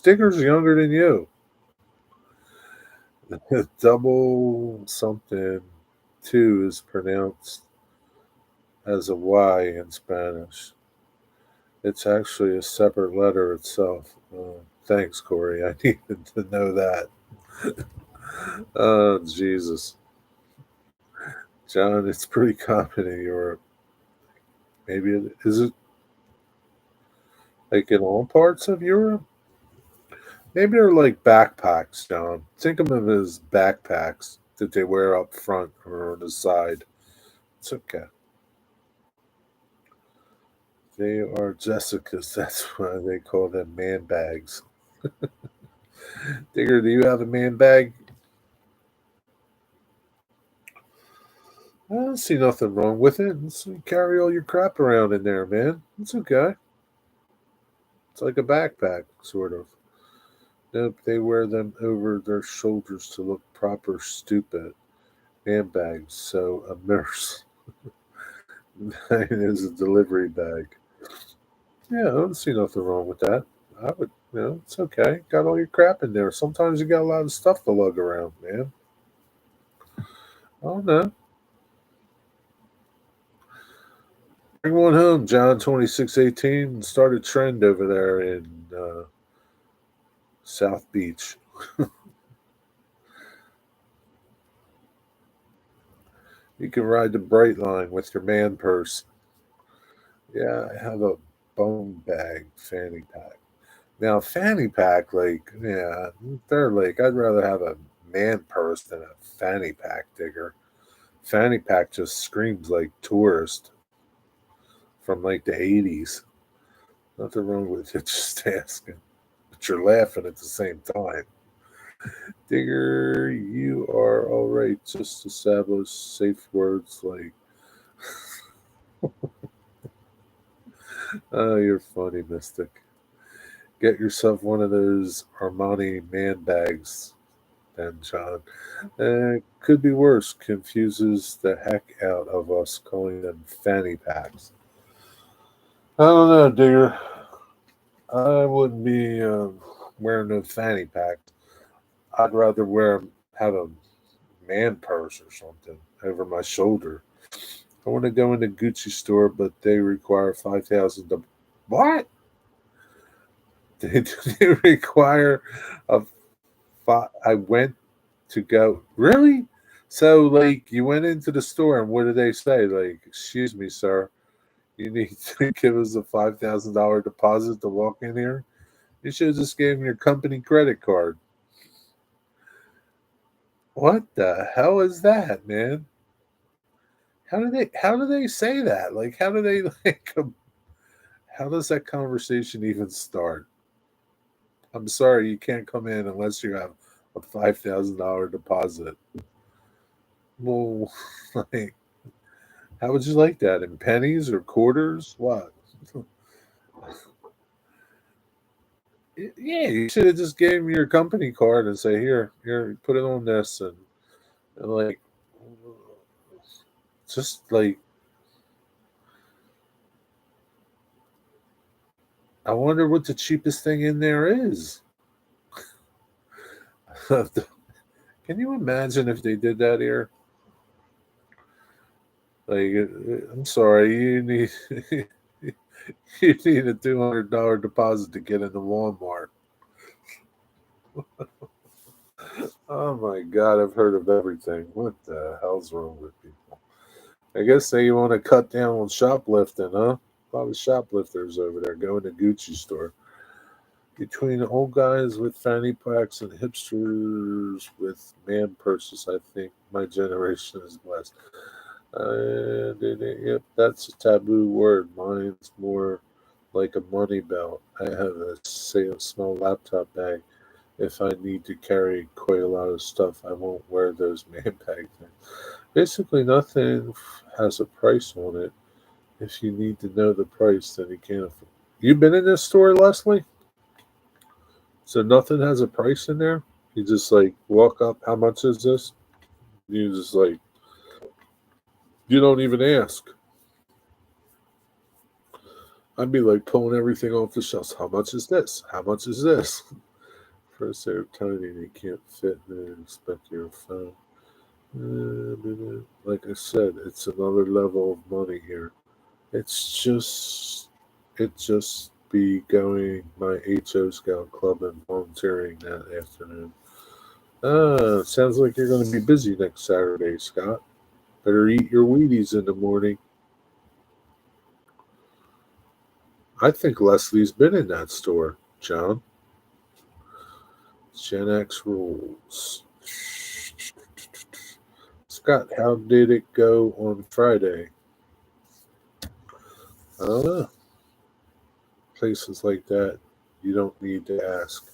Digger's younger than you. Double something two is pronounced as a Y in Spanish. It's actually a separate letter itself. Thanks, Corey. I needed to know that. Oh, Jesus. John, it's pretty common in Europe. Maybe is it like in all parts of Europe? Maybe they're like backpacks, John. Think of them as backpacks that they wear up front or on the side. It's okay. They are Jessicas. That's why they call them man bags. Digger, do you have a man bag? I don't see nothing wrong with it. Carry all your crap around in there, man. It's okay. It's like a backpack, sort of. Nope, they wear them over their shoulders to look proper stupid. Handbags, so immerse. Mine is a delivery bag. Yeah, I don't see nothing wrong with that. I would, it's okay. Got all your crap in there. Sometimes you got a lot of stuff to lug around, man. Oh no. Bring one home, John 2618. Start a trend over there in South Beach. You can ride the Bright Line with your man purse. Yeah, I have a bone bag fanny pack. Now, fanny pack, like, yeah, they're like, I'd rather have a man purse than a fanny pack, Digger. Fanny pack just screams like tourist from like the 80s. Nothing wrong with it, just asking. But you're laughing at the same time. Digger, you are all right. Just establish safe words like, oh, you're funny, Mystic. Get yourself one of those Armani man bags, then, John. Could be worse. Confuses the heck out of us calling them fanny packs. I don't know, Digger. I wouldn't be wearing no fanny packs. I'd rather have a man purse or something over my shoulder. I want to go in the Gucci store, but they require 5,000. What? They require a. I went to go. Really? So, like, you went into the store, and what did they say? Like, excuse me, sir, you need to give us a $5,000 deposit to walk in here. You should have just gave me your company credit card. What the hell is that, man? How do they say that? Like, how do they like? How does that conversation even start? I'm sorry, you can't come in unless you have a $5,000 deposit. Well, like, how would you like that? In pennies or quarters? What? Yeah, you should have just gave me your company card and say, here, put it on this, and like, just like, I wonder what the cheapest thing in there is. Can you imagine if they did that here? Like, I'm sorry, you need a $200 deposit to get into Walmart. Oh my God, I've heard of everything. What the hell's wrong with people? I guess they want to cut down on shoplifting, huh? A lot of shoplifters over there going to Gucci store. Between old guys with fanny packs and hipsters with man purses, I think my generation is blessed. Yep, that's a taboo word. Mine's more like a money belt. I have a small laptop bag. If I need to carry quite a lot of stuff, I won't wear those man bag things. Basically, nothing has a price on it. If you need to know the price, then you can't afford. You been in this store, Leslie? So nothing has a price in there. You just like walk up. How much is this? You just like you don't even ask. I'd be like pulling everything off the shelves. How much is this? How much is this? First, they're tiny. They can't fit in and expect your phone. Like I said, it's another level of money here. It just be going my HO Scout Club and volunteering that afternoon. Sounds like you're going to be busy next Saturday, Scott. Better eat your Wheaties in the morning. I think Leslie's been in that store, John. Gen X rules. Scott, how did it go on Friday? I don't know. Places like that, you don't need to ask.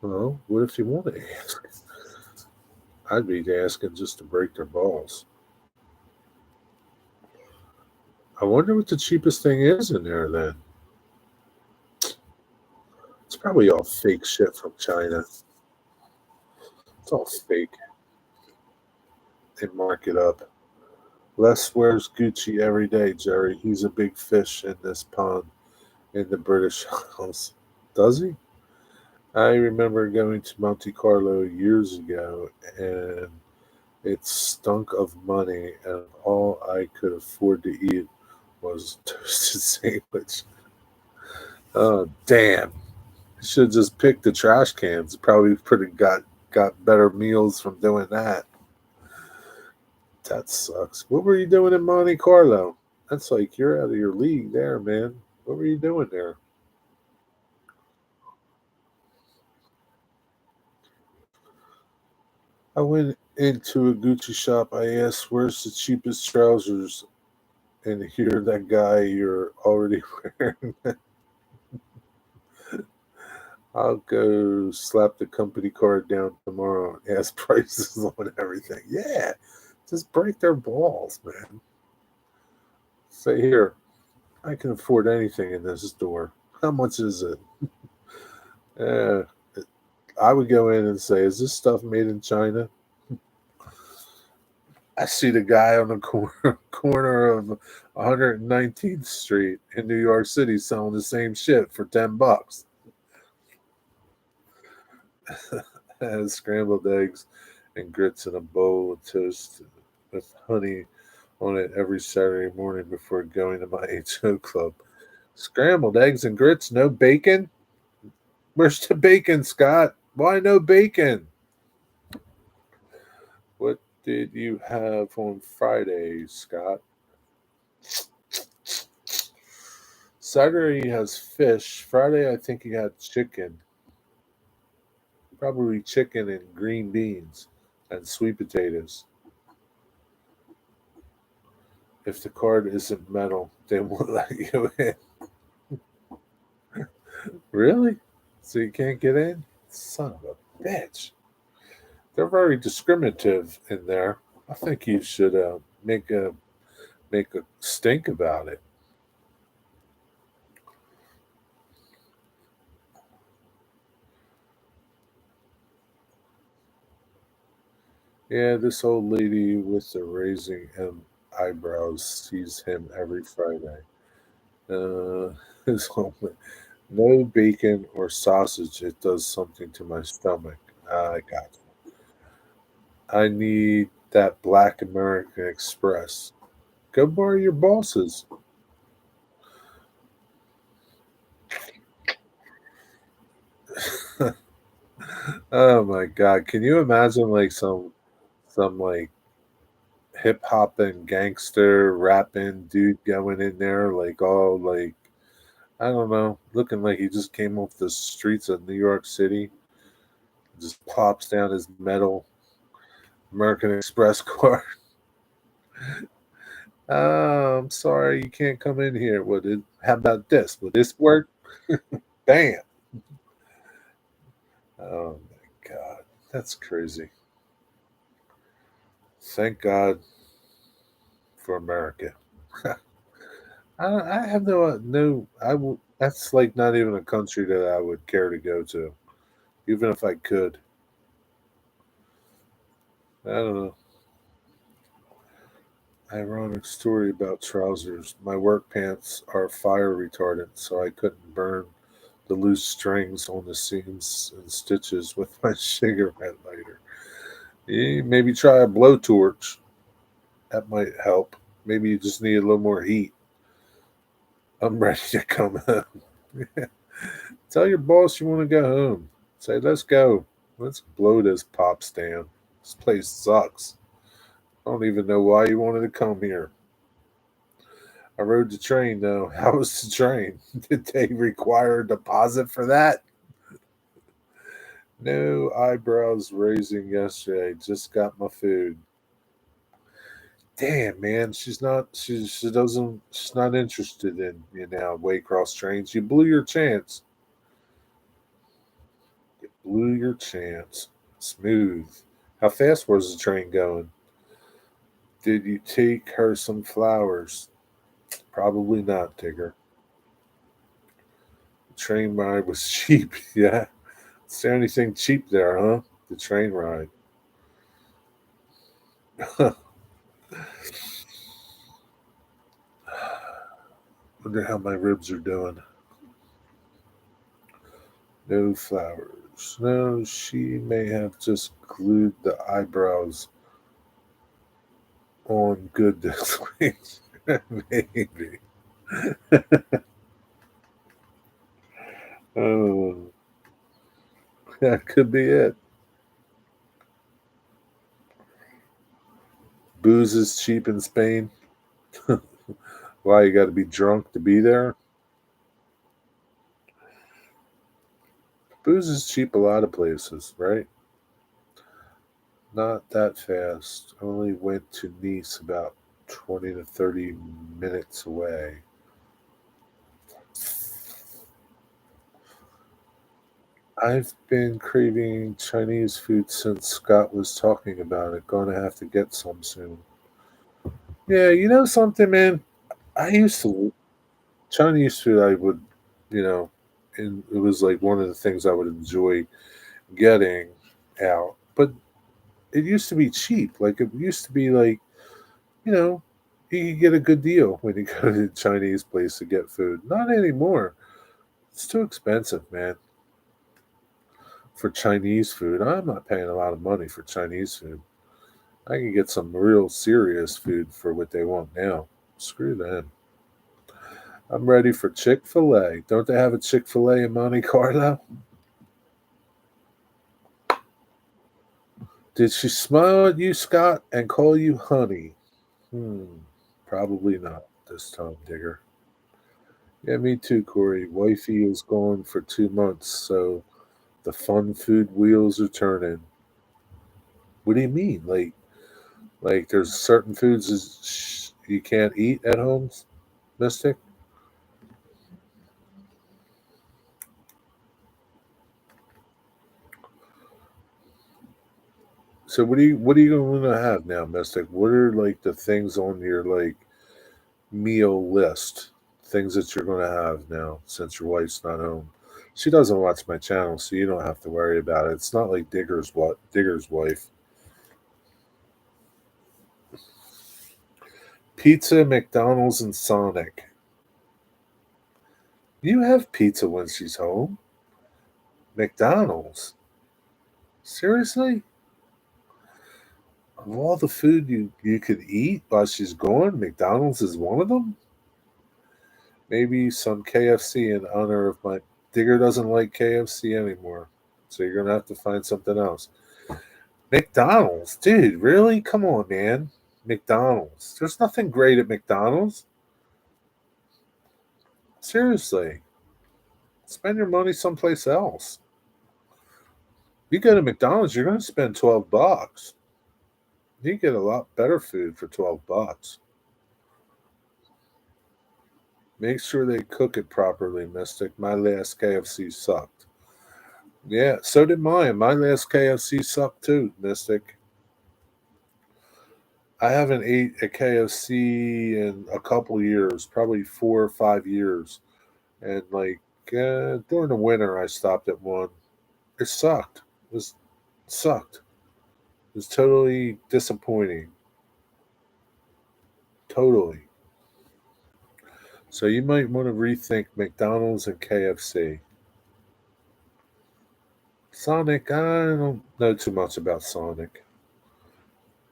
Well, what if you want to ask? I'd be asking just to break their balls. I wonder what the cheapest thing is in there then. It's probably all fake shit from China. It's all fake. They mark it up. Les wears Gucci every day, Jerry. He's a big fish in this pond in the British Isles. Does he? I remember going to Monte Carlo years ago and it stunk of money, and all I could afford to eat was toasted sandwich. Oh, damn. Should have just picked the trash cans. Probably pretty got better meals from doing that. That sucks. What were you doing in Monte Carlo? That's like you're out of your league there, man. What were you doing there? I went into a Gucci shop. I asked, "Where's the cheapest trousers?" And here, that guy you're already wearing. I'll go slap the company card down tomorrow and ask prices on everything. Yeah, just break their balls, man. Say, here, I can afford anything in this store. How much is it? Uh, I would go in and say, is this stuff made in China? I see the guy on the corner of 119th Street in New York City selling the same shit for $10. Scrambled eggs and grits in a bowl of toast with honey on it every Saturday morning before going to my HO club. Scrambled eggs and grits, no bacon? Where's the bacon, Scott? Why no bacon? What did you have on Friday, Scott? Saturday he has fish. Friday I think he had chicken. Probably chicken and green beans and sweet potatoes. If the card isn't metal, they won't let you in. Really? So you can't get in? Son of a bitch. They're very discriminative in there. I think you should make a stink about it. Yeah, this old lady with the raising eyebrows sees him every Friday. His home, no bacon or sausage. It does something to my stomach. I got you. I need that Black American Express. Go borrow your boss's. Oh my god! Can you imagine like some like hip hop and gangster rapping dude going in there like all like I don't know, looking like he just came off the streets of New York City, just pops down his metal American Express card. I'm sorry, you can't come in here. Would it? How about this? Would this work? Bam! Oh my god, that's crazy. Thank God for America. I have no. That's like not even a country that I would care to go to, even if I could. I don't know. Ironic story about trousers. My work pants are fire retardant, so I couldn't burn the loose strings on the seams and stitches with my cigarette lighter. Maybe try a blowtorch. That might help. Maybe you just need a little more heat. I'm ready to come home. Tell your boss you want to go home. Say, let's go. Let's blow this pop stand. This place sucks. I don't even know why you wanted to come here. I rode the train though. How was the train? Did they require a deposit for that? No eyebrows raising yesterday. Just got my food. Damn, man, she's not interested in Waycross trains. You blew your chance. You blew your chance. Smooth. How fast was the train going? Did you take her some flowers? Probably not, Tigger. The train ride was cheap. Yeah. Is there anything cheap there, huh? The train ride. Wonder how my ribs are doing. No flowers. No, she may have just glued the eyebrows on good this week. Maybe. Oh, that could be it. Booze is cheap in Spain. Why, you got to be drunk to be there? Booze is cheap a lot of places, right? Not that fast. Only went to Nice about 20 to 30 minutes away. I've been craving Chinese food since Scott was talking about it. Gonna have to get some soon. Yeah, you know something, man? I used to Chinese food. I would, you know, and it was like one of the things I would enjoy getting out. But it used to be cheap. Like it used to be like, you know, you could get a good deal when you go to a Chinese place to get food. Not anymore. It's too expensive, man, for Chinese food. I'm not paying a lot of money for Chinese food. I can get some real serious food for what they want now. Screw them. I'm ready for Chick fil A. Don't they have a Chick fil A in Monte Carlo? Did she smile at you, Scott, and call you honey? Hmm, probably not this time, Digger. Yeah, me too, Corey. Wifey is gone for 2 months, so the fun food wheels are turning. What do you mean? Like there's certain foods you can't eat at home, Mystic? So what are you going to have now, Mystic? What are like the things on your like meal list? Things that you're going to have now since your wife's not home. She doesn't watch my channel, so you don't have to worry about it. It's not like Digger's wife. Pizza, McDonald's, and Sonic. You have pizza when she's home. McDonald's. Seriously? Of all the food you could eat while she's gone, McDonald's is one of them? Maybe some KFC in honor of my Digger doesn't like KFC anymore. So you're gonna have to find something else. McDonald's, dude, really? Come on, man. McDonald's. There's nothing great at McDonald's. Seriously. Spend your money someplace else. You go to McDonald's, you're gonna spend $12. You get a lot better food for $12. Make sure they cook it properly, Mystic. My last KFC sucked. Yeah, so did mine. My last KFC sucked too, Mystic. I haven't ate a KFC in a couple years, probably 4 or 5 years. And like during the winter, I stopped at one. It sucked. Sucked. It was totally disappointing. Totally. So you might want to rethink McDonald's and KFC. Sonic, I don't know too much about Sonic.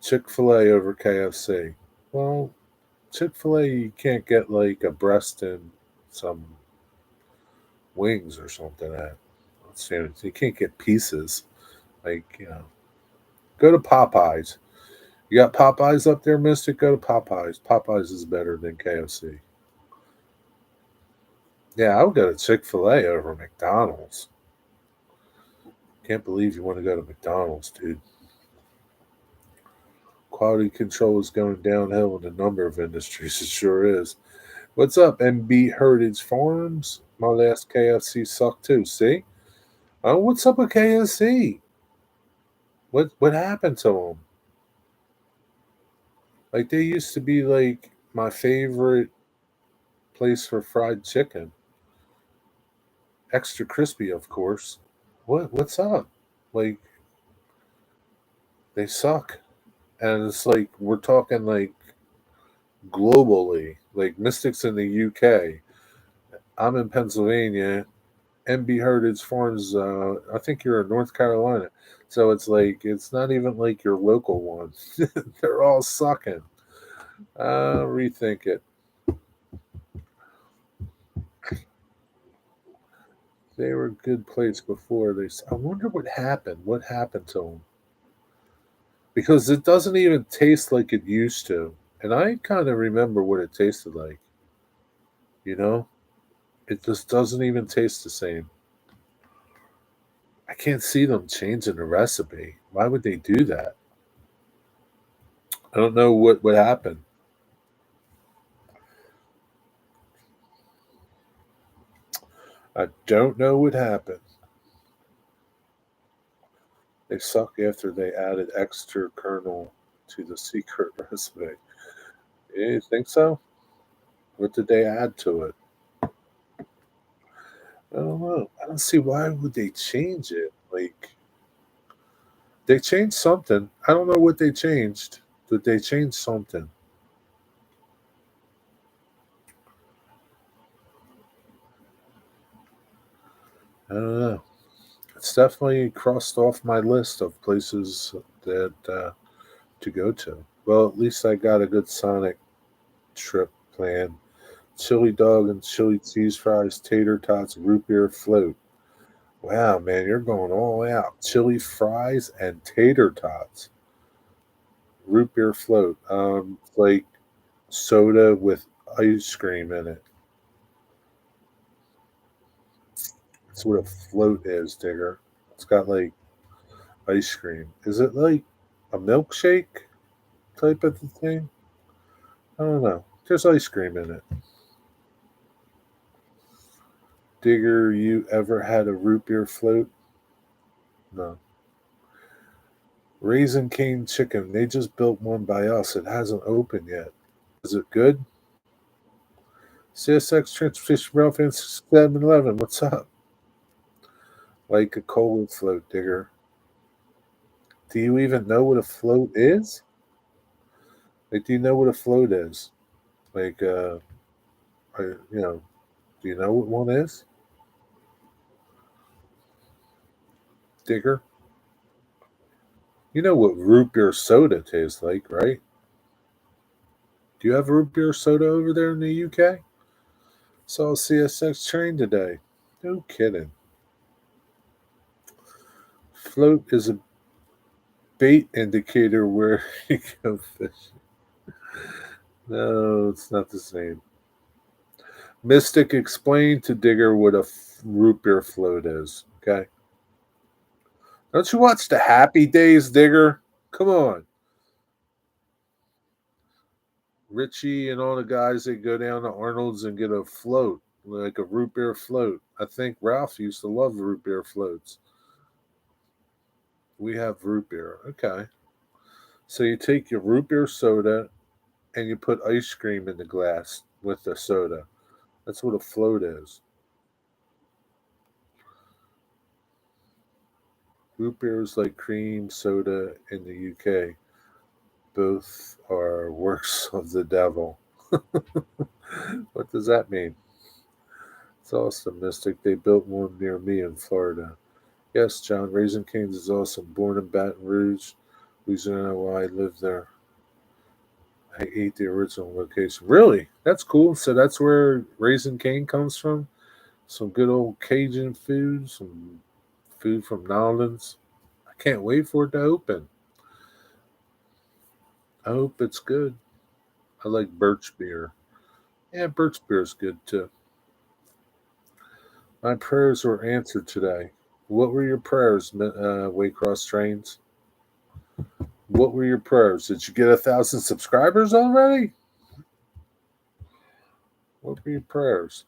Chick fil A over KFC. Well, Chick fil A, you can't get like a breast and some wings or something at. You can't get pieces. Like, go to Popeyes. You got Popeyes up there, Mystic? Go to Popeyes. Popeyes is better than KFC. Yeah, I would go to Chick fil A over McDonald's. Can't believe you want to go to McDonald's, dude. Quality control is going downhill in a number of industries. It sure is. What's up, MB Heritage Farms? My last KFC sucked too. See? Oh, what's up with KFC? What happened to them? Like they used to be like my favorite place for fried chicken, extra crispy, of course. What's up? Like they suck, and it's like we're talking like globally. Like Mystics in the UK. I'm in Pennsylvania. MB Heritage Farms. I think you're in North Carolina, so it's like it's not even like your local one. They're all sucking. Rethink it. They were a good place before. I wonder what happened. What happened to them? Because it doesn't even taste like it used to. And I kind of remember what it tasted like. You know, it just doesn't even taste the same. I can't see them changing the recipe. Why would they do that? I don't know what happened. I don't know what happened. They suck after they added extra kernel to the secret recipe. Yeah, you think so? What did they add to it? I don't know. I don't see why would they change it. Like they changed something. I don't know what they changed, but they changed something. I don't know. It's definitely crossed off my list of places that to go to. Well, at least I got a good Sonic trip planned. Chili dog and chili cheese fries, tater tots, root beer float. Wow, man, you're going all out. Chili fries and tater tots, root beer float. Like soda with ice cream in it. That's what a float is, Digger. It's got like ice cream. Is it like a milkshake type of thing? I don't know. There's ice cream in it. Digger, you ever had a root beer float? No. Raisin Cane Chicken. They just built one by us. It hasn't opened yet. Is it good? CSX Transportation Welfare 7-Eleven. What's up? Like a cold float, Digger. Do you even know what a float is? Like, do you know what a float is? Like, do you know what one is? Digger? You know what root beer soda tastes like, right? Do you have root beer soda over there in the UK? Saw a CSX train today. No kidding. Float is a bait indicator where you go fishing. No, it's not the same. Mystic explained to Digger what a root beer float is. Okay. Don't you watch the Happy Days, Digger? Come on. Richie and all the guys, they go down to Arnold's and get a float, like a root beer float. I think Ralph used to love root beer floats. We have root beer. Okay. So you take your root beer soda and you put ice cream in the glass with the soda. That's what a float is. Root beer is like cream soda in the UK. Both are works of the devil. What does that mean? It's awesome, Mystic. They built one near me in Florida. Yes, John, Raising Cane's is awesome. Born in Baton Rouge, Louisiana, while I lived there. I ate the original location. Really? That's cool. So that's where Raising Cane comes from? Some good old Cajun food, some food from Nolans. I can't wait for it to open. I hope it's good. I like birch beer. Yeah, birch beer is good too. My prayers were answered today. What were your prayers, Waycross Trains? What were your prayers? Did you get 1,000 subscribers already? What were your prayers?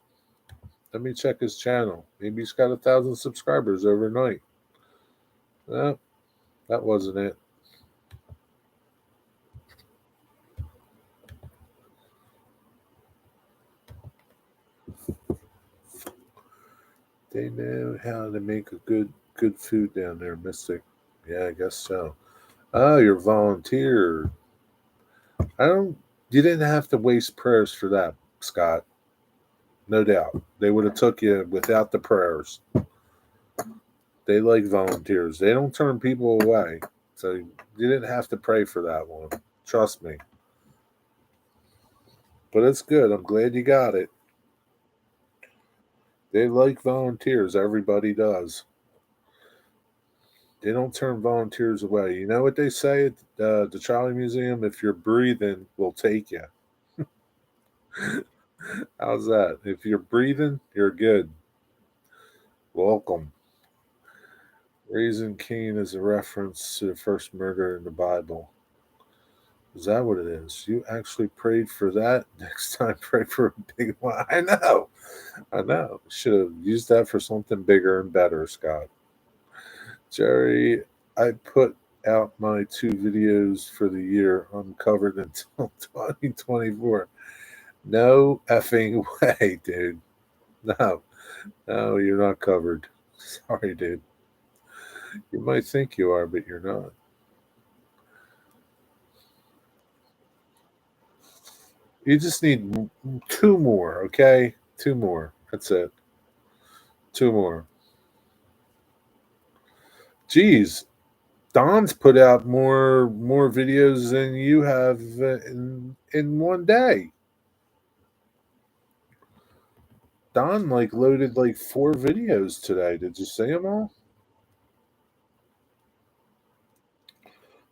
Let me check his channel. Maybe he's got 1,000 subscribers overnight. No, that wasn't it. They know how to make a good food down there, Mystic. Yeah, I guess so. Oh, you're volunteer. I don't. You didn't have to waste prayers for that, Scott. No doubt. They would have took you without the prayers. They like volunteers. They don't turn people away. So you didn't have to pray for that one. Trust me. But it's good. I'm glad you got it. They like volunteers. Everybody does. They don't turn volunteers away. You know what they say at the Charlie Museum? If you're breathing, we'll take you. How's that? If you're breathing, you're good. Welcome. Raising Cain is a reference to the first murder in the Bible. Is that what it is? You actually prayed for that? Next time, pray for a big one. I know. I know. Should have used that for something bigger and better, Scott. Jerry, I put out my 2 videos for the year. I'm covered until 2024. No effing way, dude. No, no, you're not covered. Sorry, dude. You might think you are, but you're not. You just need 2 more, okay? 2 more. That's it. 2 more. Geez, Don's put out more videos than you have in one day. Don like loaded like 4 videos today. Did you see them all?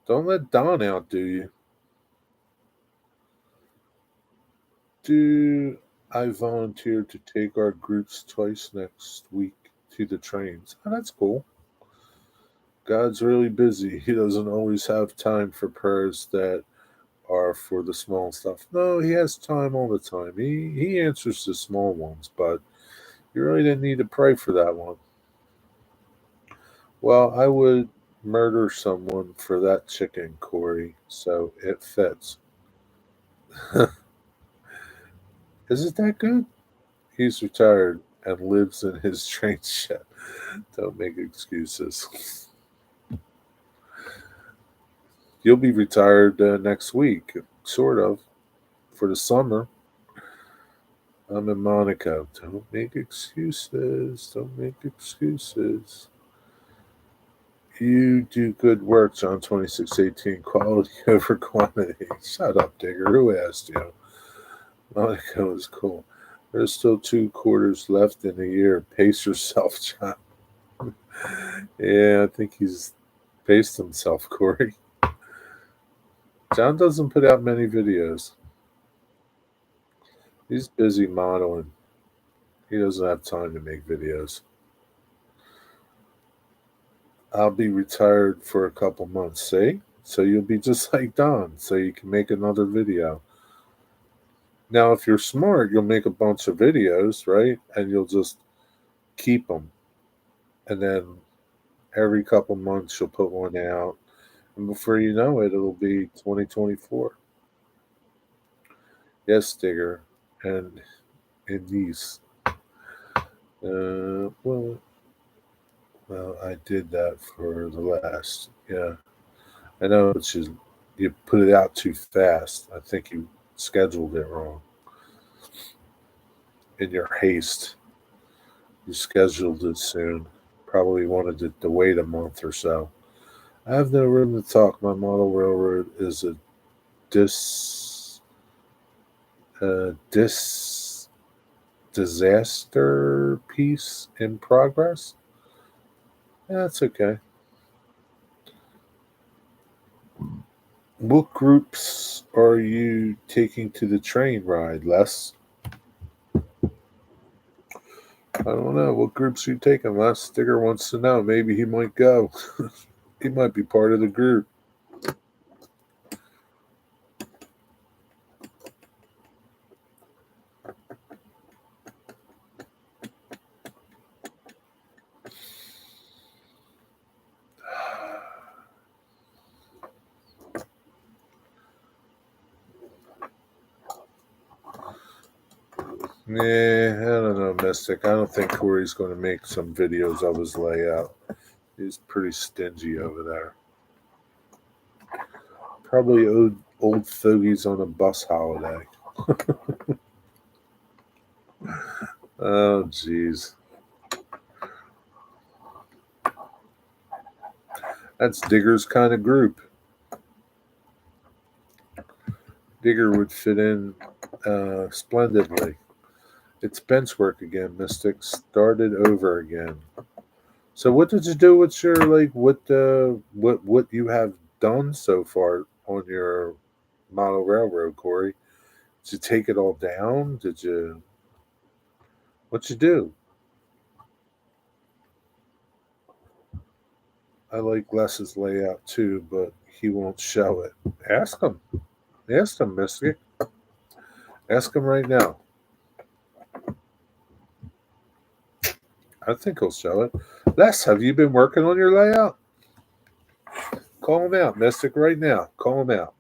Don't let Don outdo you. Do I volunteered to take our groups twice next week to the trains? Oh, that's cool. God's really busy. He doesn't always have time for prayers that are for the small stuff. No, he has time all the time. He answers the small ones, but you really didn't need to pray for that one. Well, I would murder someone for that chicken, Corey, so it fits. Is it that good? He's retired and lives in his train shed. Don't make excuses. You'll be retired next week, sort of, for the summer. I'm in Monaco. Don't make excuses. Don't make excuses. You do good work, John 26:18. Quality over quantity. Shut up, Digger. Who asked you? Monaco is cool. There's still 2 quarters left in the year. Pace yourself, John. Yeah, I think he's paced himself, Corey. John doesn't put out many videos. He's busy modeling. He doesn't have time to make videos. I'll be retired for a couple months, see? So you'll be just like Don, so you can make another video. Now, if you're smart, you'll make a bunch of videos, right? And you'll just keep them. And then every couple months, you'll put one out. And before you know it, it'll be 2024. Yes, Digger. And Niece. Well, I did that for the last. Yeah, I know it's just you put it out too fast. I think you scheduled it wrong in your haste. You scheduled it soon. Probably wanted it to wait a month or so. I have no room to talk. My model railroad is a dis dis disaster piece in progress. That's okay. What groups are you taking to the train ride, Les? I don't know. What groups are you taking, Les? Digger wants to know. Maybe he might go. He might be part of the group. Nah, I don't know, Mystic. I don't think Corey's going to make some videos of his layout. He's pretty stingy over there. Probably old fogies on a bus holiday. Oh, jeez. That's Digger's kind of group. Digger would fit in splendidly. It's bench work again, Mystic. Started over again. So what did you do with your what you have done so far on your model railroad, Corey? Did you take it all down? Did you what you do? I like Les's layout too, but he won't show it. Ask him. Ask him, Mystic. Ask him right now. I think he'll show it. Les, have you been working on your layout? Call him out, Mystic, right now. Call him out.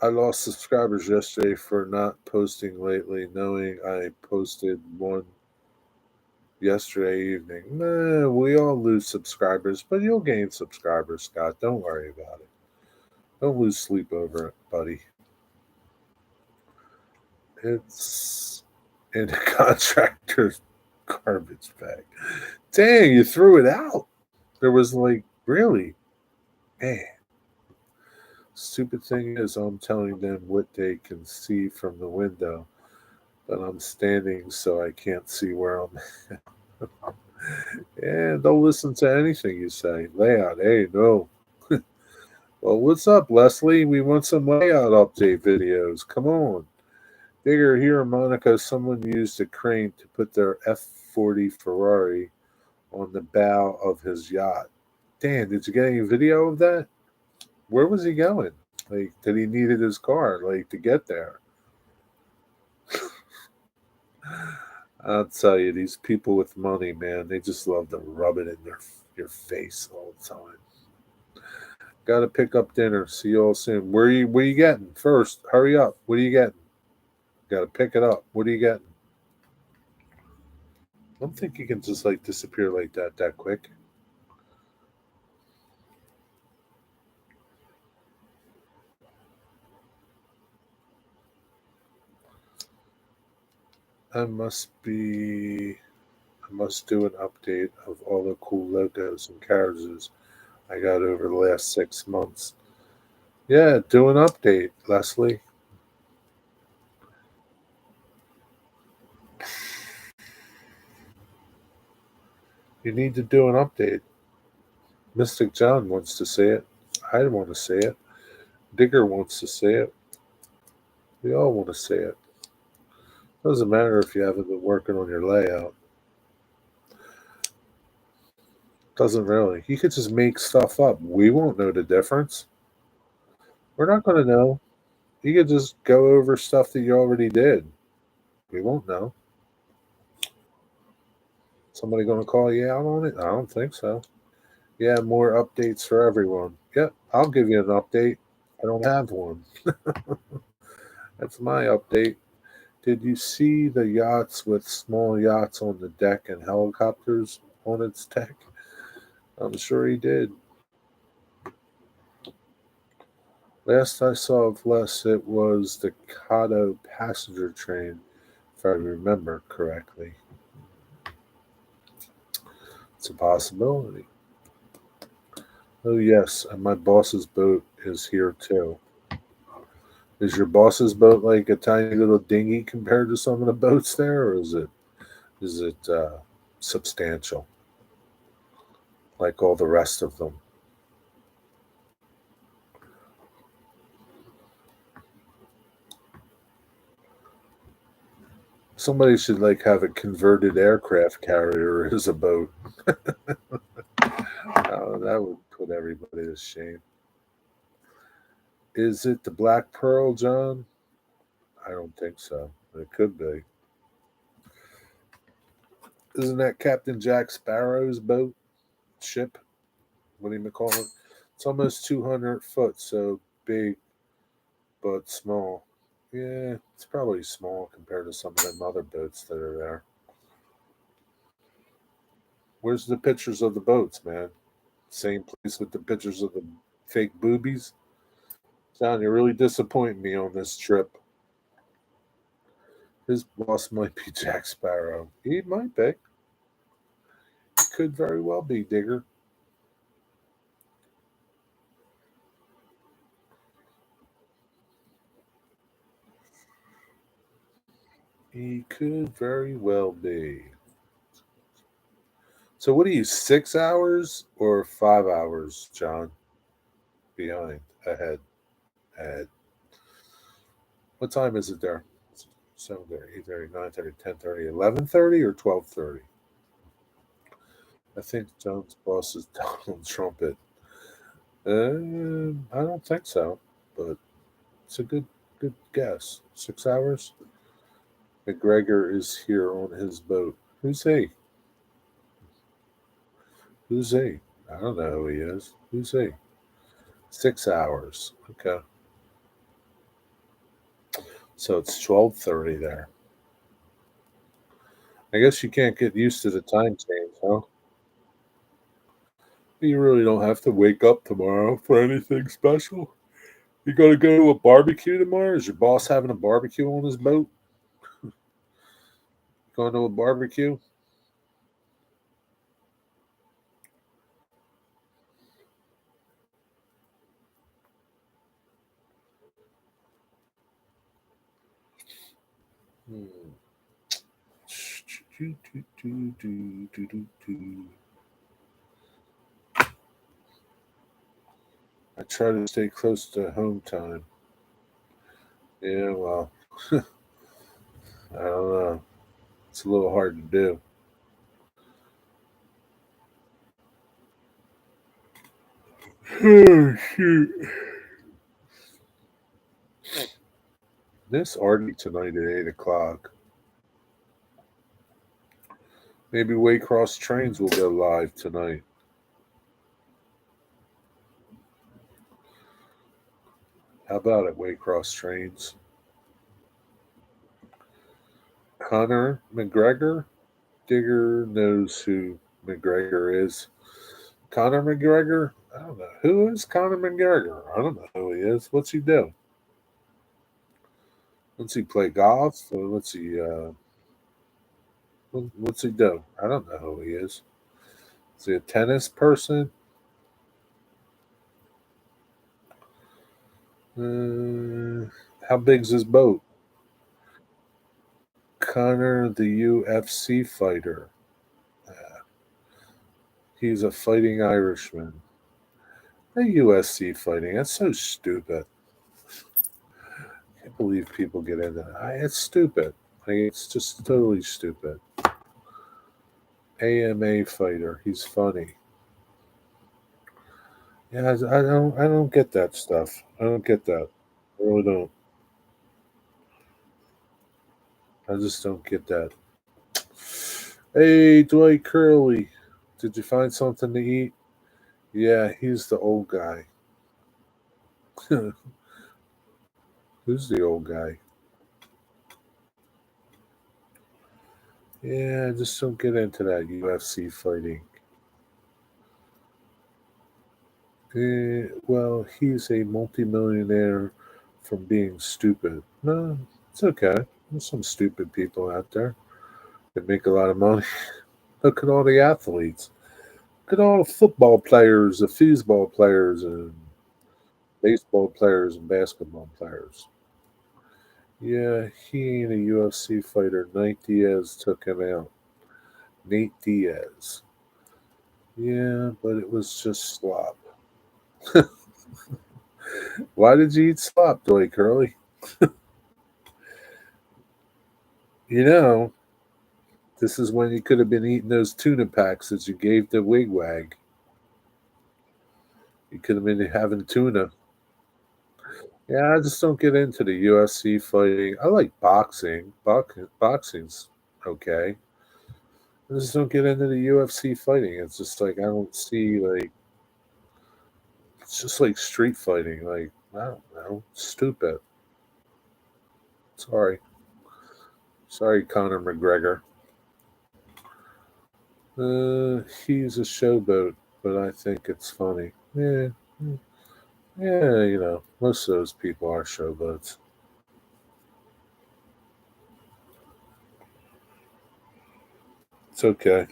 I lost subscribers yesterday for not posting lately, knowing I posted one yesterday evening. Nah, we all lose subscribers, but you'll gain subscribers, Scott. Don't worry about it. Don't lose sleep over it, buddy. It's in a contractor's garbage bag. Dang, you threw it out. There was like, really? Man. Stupid thing is, I'm telling them what they can see from the window, but I'm standing so I can't see where I'm at. And don't listen to anything you say. Layout, hey, no. Well, what's up, Leslie? We want some layout update videos. Come on. Digger here in Monaco, someone used a crane to put their F40 Ferrari on the bow of his yacht. Dan, did you get any video of that? Where was he going? Like, did he needed his car, like, to get there? I'll tell you, these people with money, man, they just love to rub it in your face all the time. Got to pick up dinner. See you all soon. Where you getting? First, hurry up. What are you getting? Got to pick it up. What are you getting? I don't think you can just like disappear like that quick. I must do an update of all the cool logos and characters I got over the last 6 months. Yeah, do an update, Leslie. You need to do an update. Mystic John wants to see it. I want to see it. Digger wants to see it. We all want to see it. Doesn't matter if you haven't been working on your layout. Doesn't really. You could just make stuff up. We won't know the difference. We're not going to know. You could just go over stuff that you already did. We won't know. Somebody going to call you out on it? I don't think so. Yeah, more updates for everyone. Yep, I'll give you an update. I don't have one. That's my update. Did you see the yachts with small yachts on the deck and helicopters on its deck? I'm sure he did. Last I saw of Les, it was the Kato passenger train, if I remember correctly. It's a possibility. Oh, yes, and my boss's boat is here too. Is your boss's boat like a tiny little dinghy compared to some of the boats there, or is it substantial like all the rest of them? Somebody should like have a converted aircraft carrier as a boat. Oh, that would put everybody to shame. Is it the Black Pearl, John? I don't think so. It could be. Isn't that Captain Jack Sparrow's boat? Ship? What do you call it? It's almost 200 foot, so big but small. Yeah, it's probably small compared to some of them other boats that are there. Where's the pictures of the boats, man? Same place with the pictures of the fake boobies? John, you're really disappointing me on this trip. His boss might be Jack Sparrow. He might be. He could very well be, Digger. He could very well be. So, what are you, 6 hours or 5 hours, John? Behind, ahead, ahead. What time is it there? 7:30, 8:30, 9:30, 10:30, 11:30, or 12:30? I think John's boss is Donald Trumpet. I don't think so, but it's a good guess. 6 hours. McGregor is here on his boat. Who's he? Who's he? I don't know who he is. Who's he? 6 hours. Okay. So it's 12:30 there. I guess you can't get used to the time change, huh? You really don't have to wake up tomorrow for anything special. You gonna go to a barbecue tomorrow? Is your boss having a barbecue on his boat? Going to a barbecue? Hmm. I try to stay close to home time. Yeah, well, I don't know. It's a little hard to do. Oh, shoot. This Artie tonight at 8 o'clock. Maybe Waycross Trains will go live tonight. How about it, Waycross Trains? Conor McGregor? Digger knows who McGregor is. Conor McGregor? I don't know. Who is Conor McGregor? I don't know who he is. What's he do? What's he play golf? Or what's he do? I don't know who he is. Is he a tennis person? How big's his boat? Conor, the UFC fighter. He's a fighting Irishman. The UFC fighting. That's so stupid. I can't believe people get into that. It's stupid. Like, it's just totally stupid. AMA fighter. He's funny. Yeah, I don't get that stuff. I don't get that. I really don't. I just don't get that. Hey, Dwight Curley, did you find something to eat? Yeah, he's the old guy. Who's the old guy? Yeah, I just don't get into that UFC fighting. Well, he's a multimillionaire from being stupid. No, it's okay. There's some stupid people out there that make a lot of money. Look at all the athletes. Look at all the football players, the foosball players, and baseball players and basketball players. Yeah, he ain't a UFC fighter. Nate Diaz took him out. Nate Diaz. Yeah, but it was just slop. Why did you eat slop, Dwight Curley? You know, this is when you could have been eating those tuna packs that you gave to Wigwag. You could have been having tuna. Yeah, I just don't get into the UFC fighting. I like boxing. Boxing's okay. I just don't get into the UFC fighting. It's just like I don't see like it's just like street fighting. Like I don't know, stupid. Sorry, sorry, Conor McGregor. He's a showboat, but I think it's funny. Yeah, yeah, most of those people are showboats. It's okay.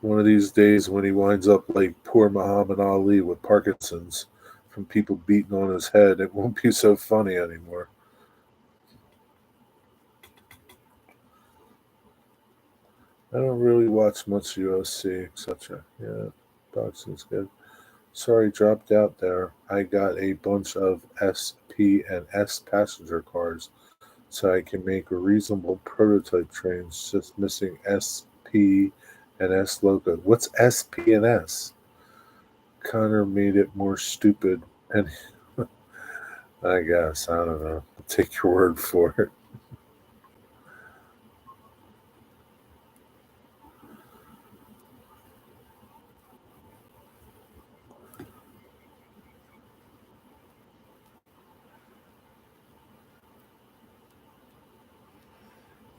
One of these days, when he winds up like poor Muhammad Ali with Parkinson's from people beating on his head, it won't be so funny anymore. I don't really watch much UFC, etc. Yeah, boxing's good. Sorry, dropped out there. I got a bunch of SP and S passenger cars, so I can make a reasonable prototype trains, just missing SP and S logo. What's SP and S? Connor made it more stupid, and I guess I don't know. I'll take your word for it.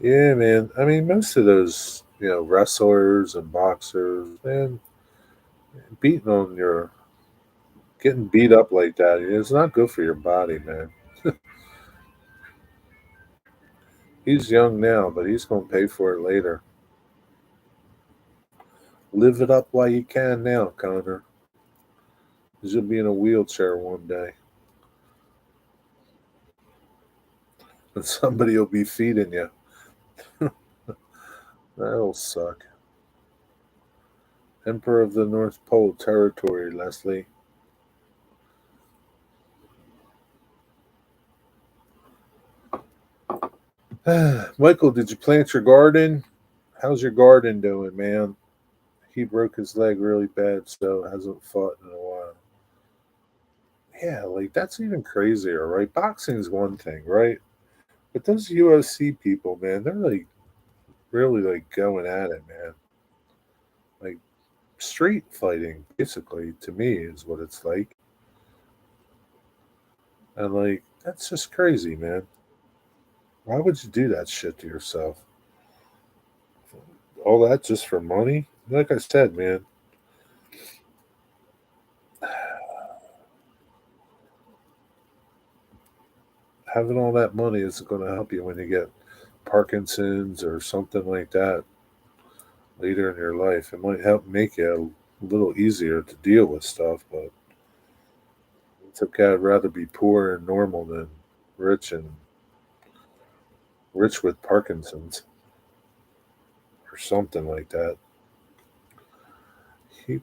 Yeah, man. I mean, most of those, wrestlers and boxers, man, beating on your, getting beat up like that, it's not good for your body, man. He's young now, but he's going to pay for it later. Live it up while you can now, Connor. 'Cause you'll be in a wheelchair one day, and somebody will be feeding you. That'll suck. Emperor of the North Pole Territory, Leslie. Michael, did you plant your garden? How's your garden doing, man? He broke his leg really bad, so hasn't fought in a while. Yeah, like that's even crazier, right? Boxing's one thing, right? But those UFC people, man, they're like really like going at it, man. Like street fighting, basically, to me, is what it's like. And like that's just crazy, man. Why would you do that shit to yourself? All that just for money? Like I said, man, having all that money isn't going to help you when you get Parkinson's or something like that later in your life. It might help make it a little easier to deal with stuff, but it's okay. I'd rather be poor and normal than rich and rich with Parkinson's or something like that. He,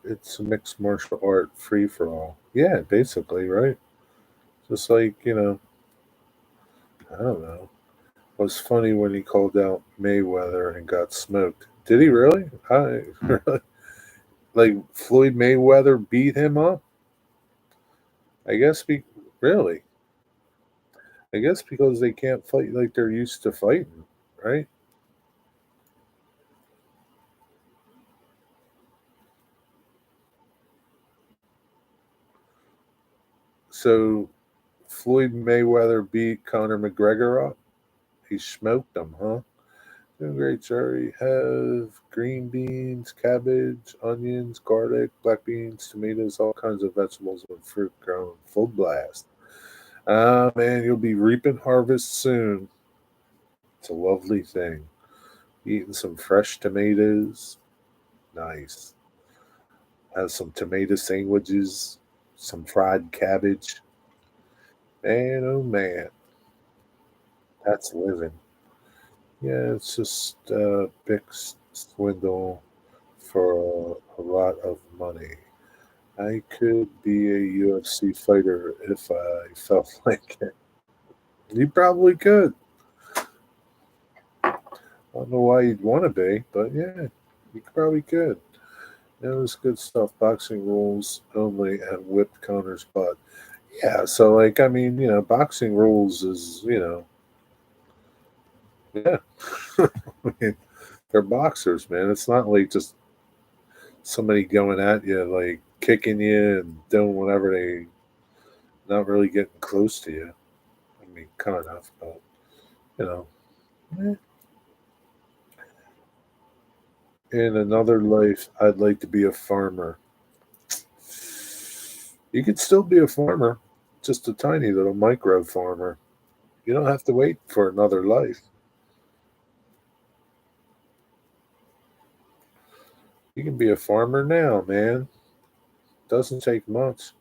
it's a mixed martial art free for all. Yeah, basically, right? Just like, I don't know. It was funny when he called out Mayweather and got smoked. Did he really? Like Floyd Mayweather beat him up? I guess really. I guess because they can't fight like they're used to fighting, right? So Floyd Mayweather beat Conor McGregor up. He smoked him, huh? Doing great, Jerry. Have green beans, cabbage, onions, garlic, black beans, tomatoes, all kinds of vegetables and fruit grown full blast. Ah, man, you'll be reaping harvest soon. It's a lovely thing. Eating some fresh tomatoes. Nice. Have some tomato sandwiches, some fried cabbage. Man, oh man, that's living. Yeah, it's just a big swindle for a lot of money. I could be a UFC fighter if I felt like it. You probably could. I don't know why you'd want to be, but yeah, you probably could. It was good stuff. Boxing rules only and whipped Connor's butt. Yeah, so like I mean, boxing rules is yeah. I mean, they're boxers, man. It's not like just somebody going at you, like kicking you and doing whatever they not really getting close to you. I mean, kind of, but you know, eh. In another life, I'd like to be a farmer. You could still be a farmer, just a tiny little micro farmer. You don't have to wait for another life. You can be a farmer now, man. Doesn't take much.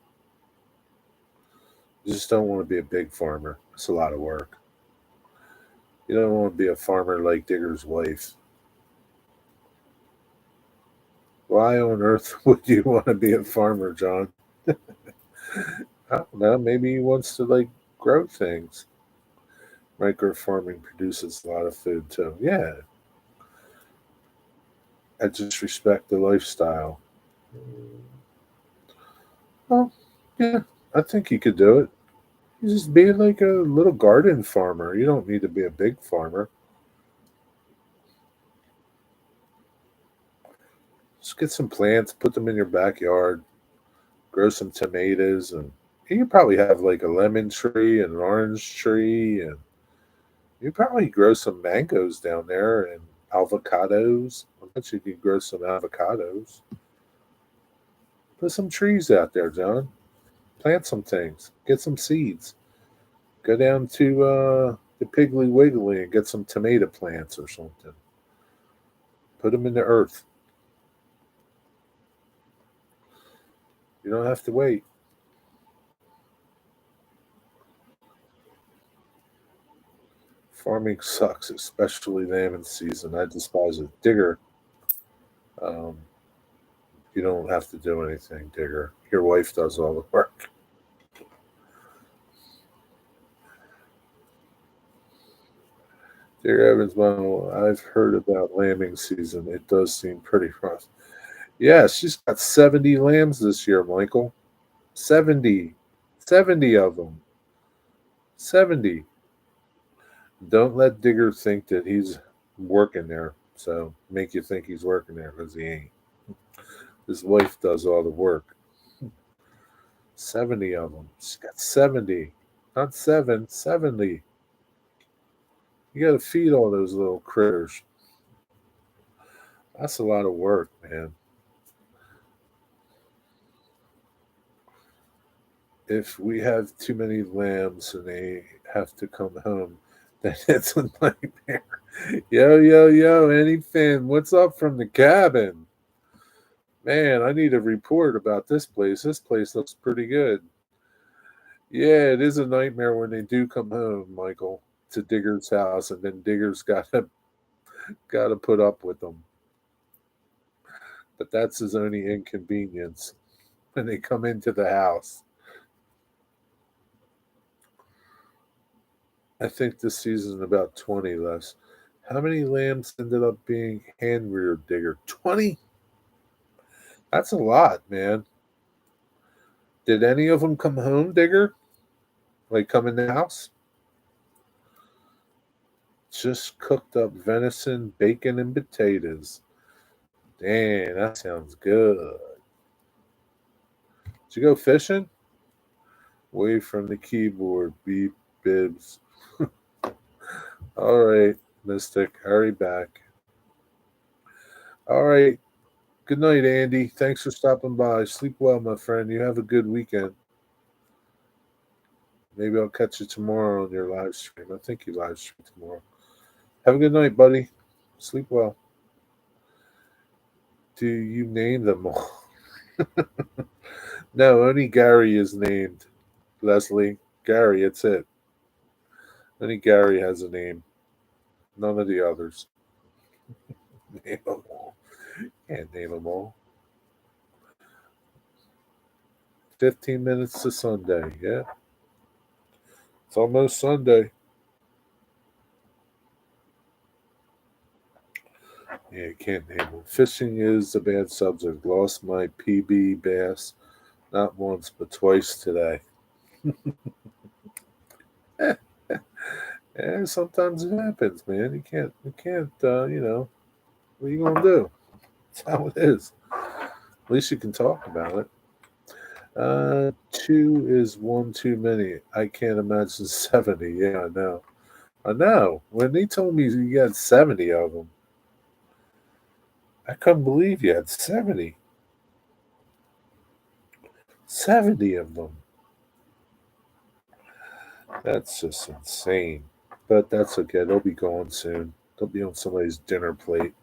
You just don't want to be a big farmer. It's a lot of work. You don't want to be a farmer like Digger's wife. Why on earth would you want to be a farmer, John? I don't know. Maybe he wants to like grow things. Micro farming produces a lot of food too. Yeah, I just respect the lifestyle. Well, yeah, I think you could do it. You just be like a little garden farmer. You don't need to be a big farmer. Just get some plants, put them in your backyard, grow some tomatoes, and you can probably have like a lemon tree and an orange tree and You probably grow some mangoes down there and avocados. I bet you could grow some avocados. Put some trees out there, John. Plant some things. Get some seeds. Go down to the Piggly Wiggly and get some tomato plants or something. Put them in the earth. You don't have to wait. Farming sucks, especially lambing season. I despise it. Digger, um, you don't have to do anything, Digger. Your wife does all the work. Digger Evans, well, I've heard about lambing season. It does seem pretty rough. Yeah, she's got 70 lambs this year, Michael. 70. 70 of them. 70. Don't let Digger think that he's working there. So make you think he's working there because he ain't. His wife does all the work. 70 of them. She's got 70. Not seven, 70. You got to feed all those little critters. That's a lot of work, man. If we have too many lambs and they have to come home, then it's a nightmare. Yo, yo, yo, any fan, what's up from the cabin? Man, I need a report about this place. This place looks pretty good. Yeah, it is a nightmare when they do come home, Michael, to Digger's house, and then Digger's got to put up with them. But that's his only inconvenience when they come into the house. I think this season about 20 less. How many lambs ended up being hand reared, Digger? 20? That's a lot, man. Did any of them come home, Digger? Like come in the house? Just cooked up venison, bacon, and potatoes. Damn, that sounds good. Did you go fishing? Away from the keyboard, beep bibs. All right, Mystic, hurry back. All right. Good night, Andy. Thanks for stopping by. Sleep well, my friend. You have a good weekend. Maybe I'll catch you tomorrow on your live stream. I think you live stream tomorrow. Have a good night, buddy. Sleep well. Do you name them all? No, only Gary is named. Leslie. Gary, it's it. Only Gary has a name. None of the others. Name them all. Can't name them all. 15 minutes to Sunday. Yeah. It's almost Sunday. Yeah, can't name them. Fishing is a bad subject. Lost my PB bass not once but twice today. Yeah, sometimes it happens, man. You can't. What are you gonna do? That's how it is. At least you can talk about it. Two is one too many. I can't imagine 70. Yeah, I know. I know. When they told me you had 70 of them, I couldn't believe you had 70. 70 of them. That's just insane. But that's okay. They'll be gone soon. They'll be on somebody's dinner plate.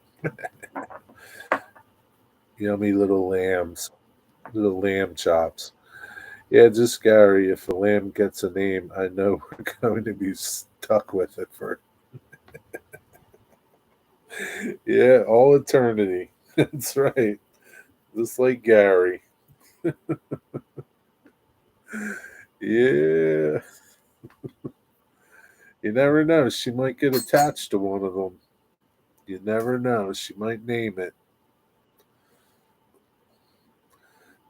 Yummy little lambs, little lamb chops. Yeah, just Gary. If a lamb gets a name, I know we're going to be stuck with it for yeah, all eternity. That's right. Just like Gary. Yeah, you never know. She might get attached to one of them. You never know. She might name it.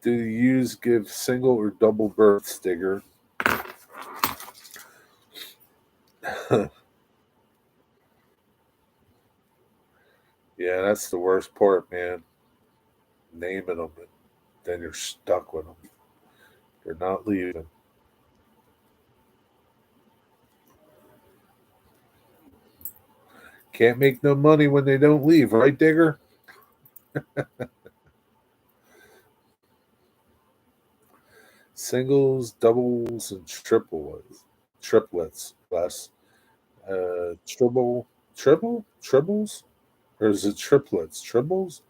Do you use give single or double births, Digger? Yeah, that's the worst part, man. Naming them, and then you're stuck with them. You're not leaving. Can't make no money when they don't leave, right, Digger? Singles, doubles, and triplets. Less triples, or is it triplets? Triples,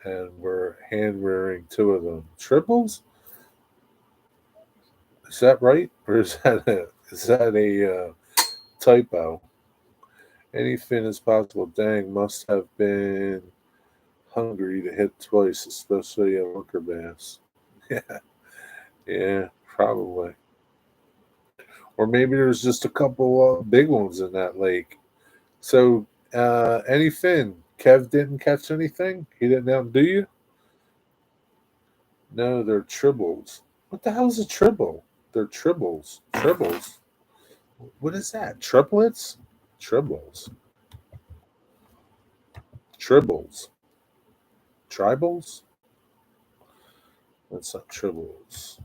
and we're hand rearing two of them. Triples? Is that right, or is that a typo? Any fin is possible. Dang, must have been hungry to hit twice, especially a worker bass. Yeah, yeah, probably. Or maybe there's just a couple big ones in that lake. So, any fin? Kev didn't catch anything. He didn't outdo you. No, they're tribbles. What the hell is a tribble? They're tribbles. Tribbles. What is that? Triplets? Tribbles. Tribbles. Tribals? That's not tribbles.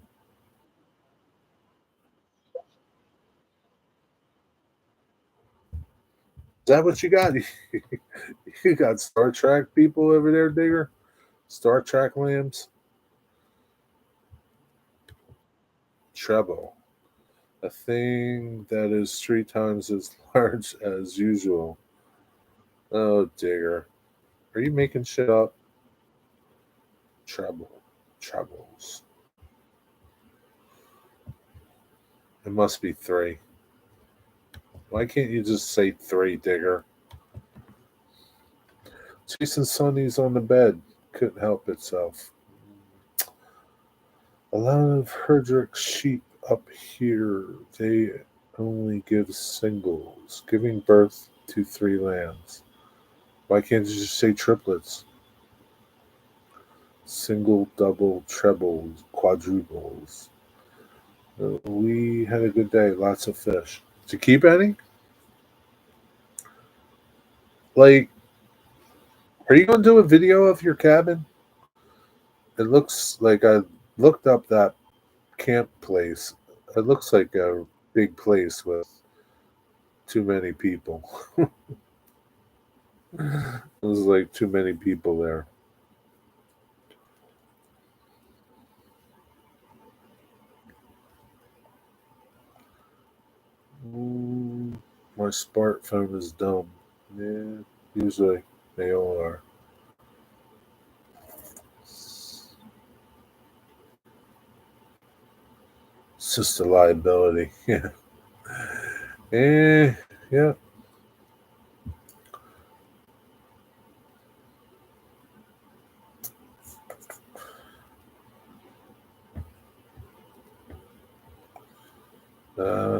Is that what you got? You got Star Trek people over there, Digger? Star Trek lambs? Treble. A thing that is three times as large as usual. Oh, Digger. Are you making shit up? Treble. Trebles. It must be three. Why can't you just say three, Digger? Jason Sonny's on the bed. Couldn't help itself. A lot of Herdrick's sheep up here, they only give singles, giving birth to three lambs. Why can't you just say triplets? Single, double, trebles, quadruples. We had a good day. Lots of fish. Did you keep any? Like, are you going to do a video of your cabin? It looks like I looked up that camp place. It looks like a big place with too many people. There's like too many people there. My smartphone is dumb. Yeah, usually they all are. It's just a liability. Yeah. Yeah.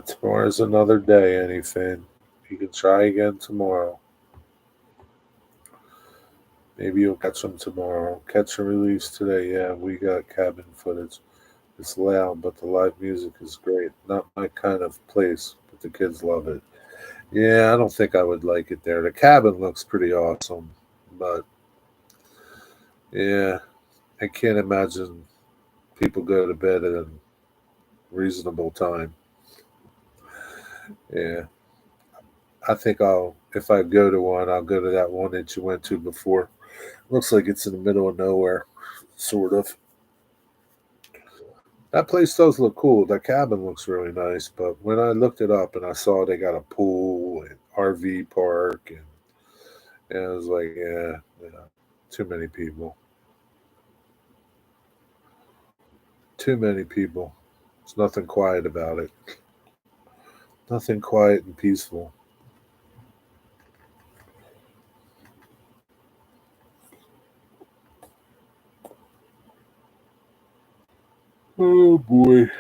Tomorrow's another day, anything. You can try again tomorrow. Maybe you'll catch them tomorrow. Catch and release today. Yeah, we got cabin footage. It's loud, but the live music is great. Not my kind of place, but the kids love it. Yeah, I don't think I would like it there. The cabin looks pretty awesome, but yeah, I can't imagine people go to bed at a reasonable time. Yeah, I think if I go to one, I'll go to that one that you went to before. Looks like it's in the middle of nowhere, sort of. That place does look cool. That cabin looks really nice, but when I looked it up and I saw they got a pool and RV park, and I was like, yeah, too many people. Too many people. There's nothing quiet about it. Nothing quiet and peaceful. Oh boy.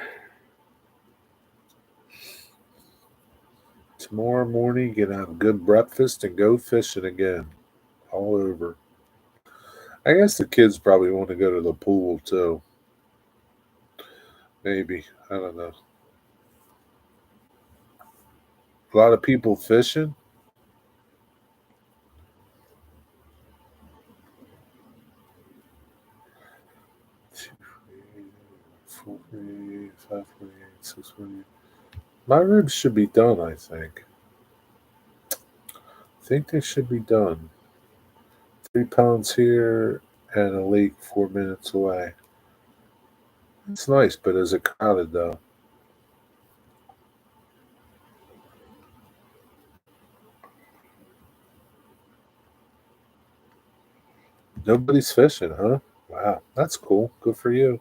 Tomorrow morning, you can have a good breakfast and go fishing again. All over. I guess the kids probably want to go to the pool too. Maybe. I don't know. A lot of people fishing. 2, 4, 5, 6, 48. My ribs should be done, I think. think they should be done. 3 pounds here and a lake 4 minutes away. It's nice, but is it crowded though? Nobody's fishing, huh? Wow, that's cool. Good for you.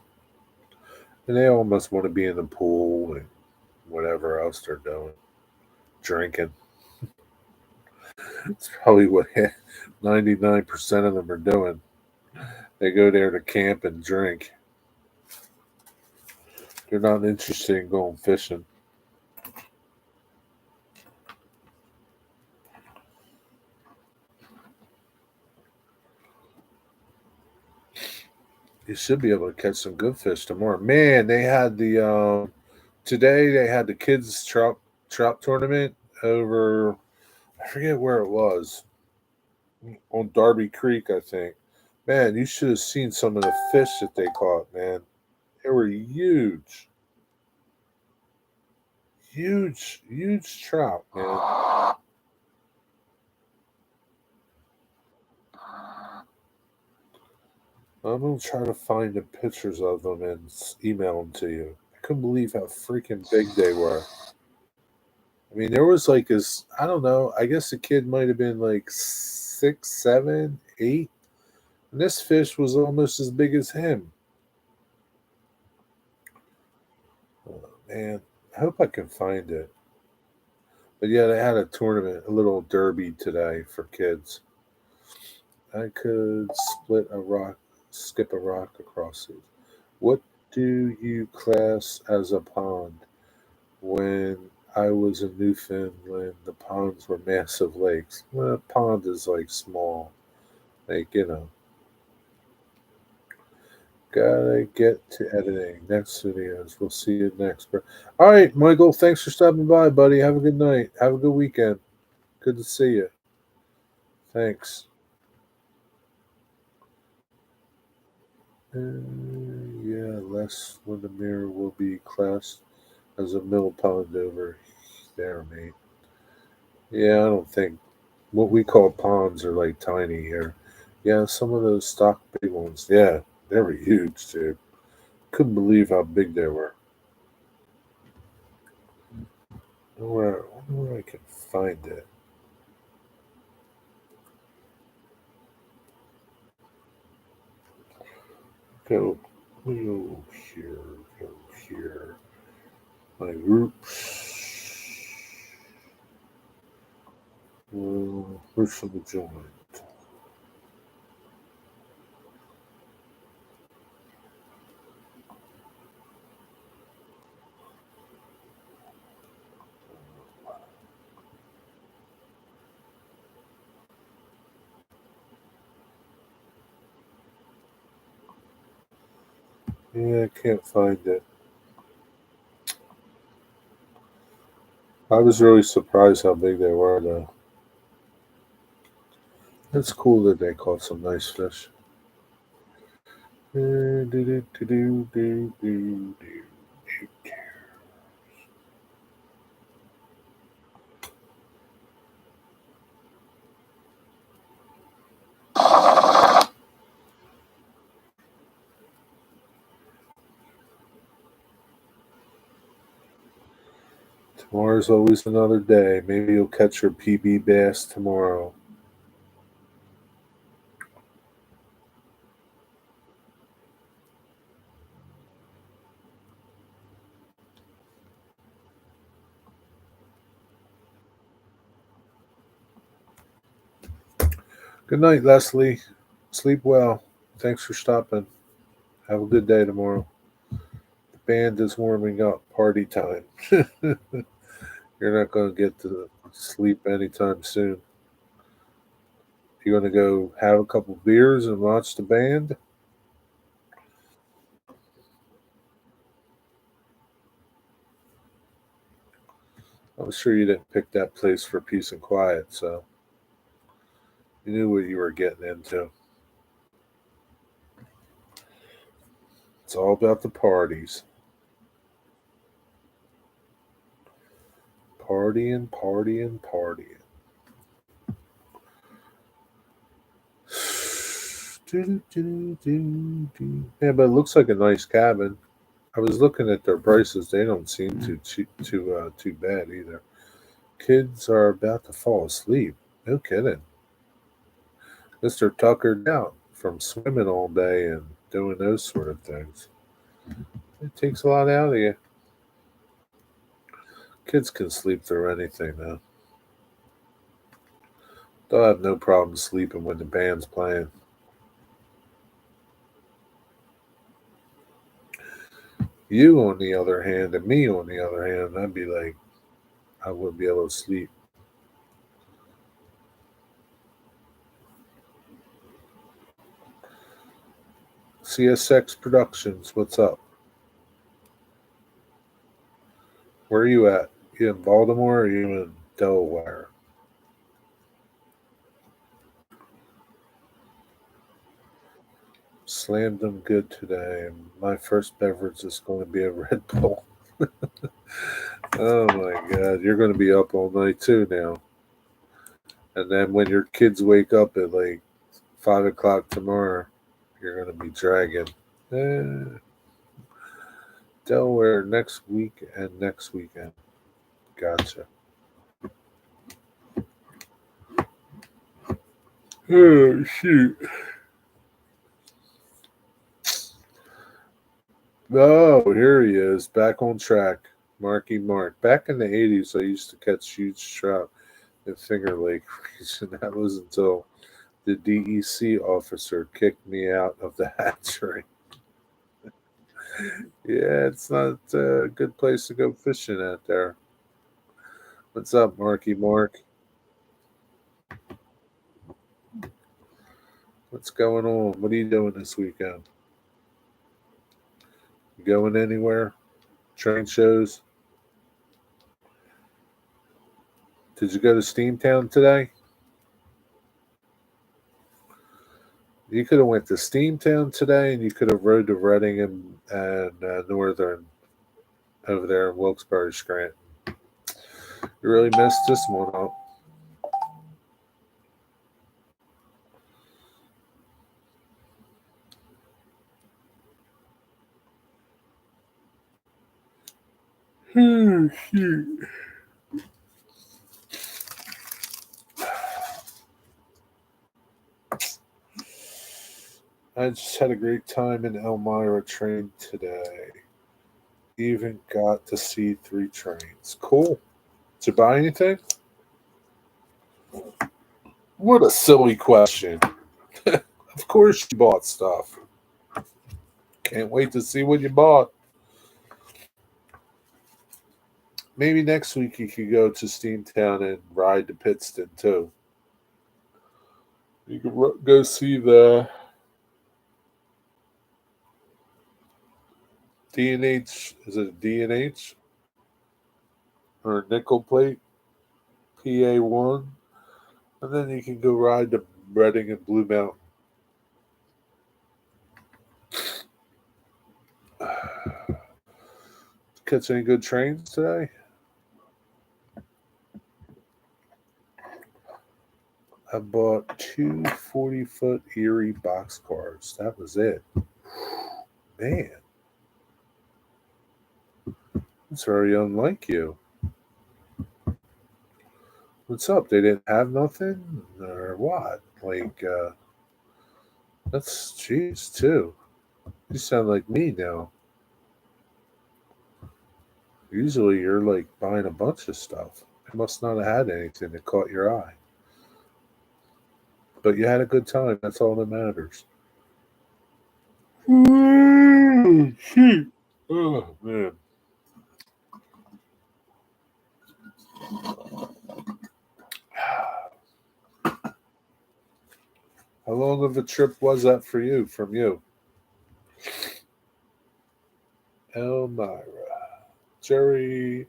And they all must want to be in the pool and whatever else they're doing. Drinking. It's probably what 99% of them are doing. They go there to camp and drink. They're not interested in going fishing. You should be able to catch some good fish tomorrow. Man, they had the today they had the kids trout tournament over. I forget where it was on Darby Creek, I think. Man, you should have seen some of the fish that they caught. Man, they were huge, huge trout. Man, I'm gonna try to find the pictures of them and email them to you. I couldn't believe how freaking big they were. I mean, there was like this. I don't know. I guess the kid might have been like 6, 7, 8, and this fish was almost as big as him. Oh, man, I hope I can find it. But yeah, they had a tournament, a little derby today for kids. I could skip a rock across it. What do you class as a pond? When I was in Newfoundland, the ponds were massive lakes. Well, a pond is like small. Like, gotta get to editing. Next videos. We'll see you next. All right, Michael, thanks for stopping by, buddy. Have a good night. Have a good weekend. Good to see you. Thanks. Yeah, Les Windermere will be classed as a mill pond over there, mate. Yeah, I don't think what we call ponds are like tiny here. Yeah, some of those stock big ones. Yeah, they were huge, dude. Couldn't believe how big they were. Wonder where I can find it. Go, go here, go here. My groups. Where's from the joint? Yeah, I can't find it. I was really surprised how big they were, though. It's cool that they caught some nice fish. Tomorrow's always another day. Maybe you'll catch your PB bass tomorrow. Good night, Leslie. Sleep well. Thanks for stopping. Have a good day tomorrow. The band is warming up. Party time. You're not going to get to sleep anytime soon. You're going to go have a couple beers and watch the band. I'm sure you didn't pick that place for peace and quiet, so you knew what you were getting into. It's all about the parties. Partying, partying, partying. Yeah, but it looks like a nice cabin. I was looking at their prices. They don't seem too cheap, too bad either. Kids are about to fall asleep. No kidding. Mr. Tuckered out from swimming all day and doing those sort of things. It takes a lot out of you. Kids can sleep through anything though. They'll have no problem sleeping when the band's playing. You, on the other hand, and me, on the other hand, I'd be like, I wouldn't be able to sleep. CSX Productions, what's up? Where are you at? You in Baltimore or are you in Delaware? Slammed them good today. My first beverage is going to be a Red Bull. Oh my God, you're going to be up all night too now. And then when your kids wake up at like 5 o'clock tomorrow, you're going to be dragging. Eh, Delaware next week and next weekend. Gotcha. Oh shoot. Oh, here he is, back on track. Marky Mark. Back in the 80s, I used to catch huge trout in Finger Lake region. That was until the DEC officer kicked me out of the hatchery. Yeah, it's not a good place to go fishing out there. What's up, Marky Mark? What's going on? What are you doing this weekend? You going anywhere? Train shows? Did you go to Steamtown today? You could have went to Steamtown today, and you could have rode to Reading and Northern over there in Wilkes-Barre, Scranton. You really missed this one up. Oh, shoot. I just had a great time in Elmira train today. Even got to see 3 trains. Cool. Did you buy anything? What a silly question. Of course you bought stuff. Can't wait to see what you bought. Maybe next week you could go to Steamtown and ride to Pittston too. You could go see the D&H. Is it a D&H or a nickel plate? PA1. And then you can go ride to Reading and Blue Mountain. Catch any good trains today? I bought two 40-foot Erie boxcars. That was it. Man, that's very unlike you. What's up? They didn't have nothing? Or what? Like, that's jeez, too. You sound like me now. Usually you're like buying a bunch of stuff. You must not have had anything that caught your eye. But you had a good time. That's all that matters. Shoot. Oh, man. How long of a trip was that for you, from you? Elmira. Jerry,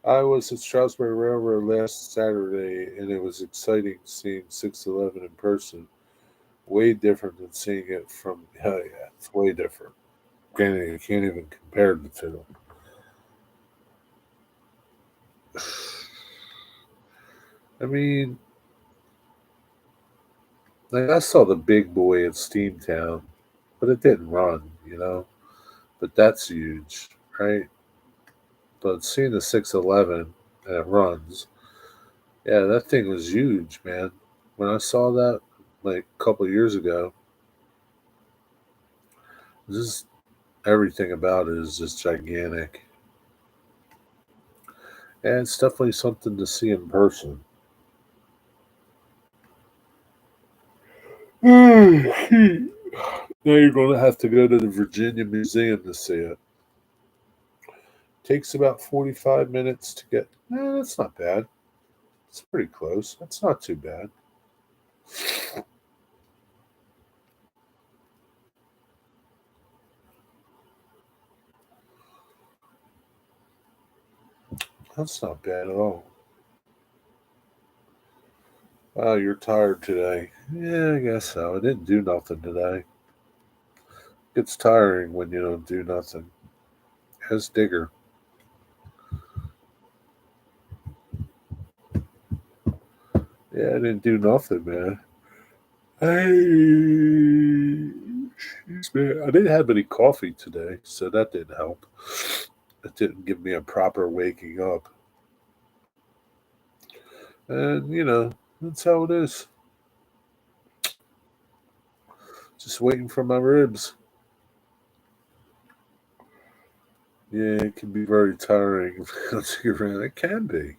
I was at Strasburg Railroad last Saturday, and it was exciting seeing 611 in person. Way different than seeing it from. Oh, yeah, it's way different. You can't even compare the two. I mean, Like I saw the big boy at Steamtown, but it didn't run. But that's huge, right? But seeing the 611 and it runs, yeah, that thing was huge, man. When I saw that like a couple of years ago, just everything about it is just gigantic. And it's definitely something to see in person. Now you're going to have to go to the Virginia Museum to see it. Takes about 45 minutes to get. That's not bad. It's pretty close. That's not too bad. That's not bad at all. Oh, you're tired today. Yeah, I guess so. I didn't do nothing today. It's tiring when you don't do nothing. As Digger. Yeah, I didn't do nothing, man. Hey, jeez, man. I didn't have any coffee today, so that didn't help. It didn't give me a proper waking up. And, that's how it is. Just waiting for my ribs. Yeah, it can be very tiring. It can be.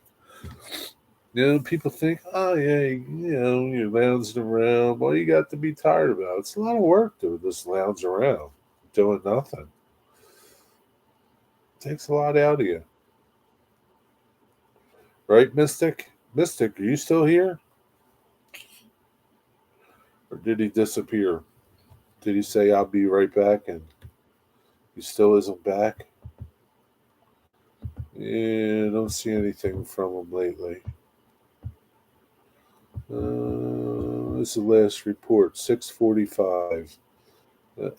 People think, oh, yeah, you're lounging around. Well, you got to be tired about it. It's a lot of work to just lounge around doing nothing. Takes a lot out of you. Right, Mystic? Mystic, are you still here? Or did he disappear? Did he say, I'll be right back, and he still isn't back? Yeah, I don't see anything from him lately. This is the last report, 6:45.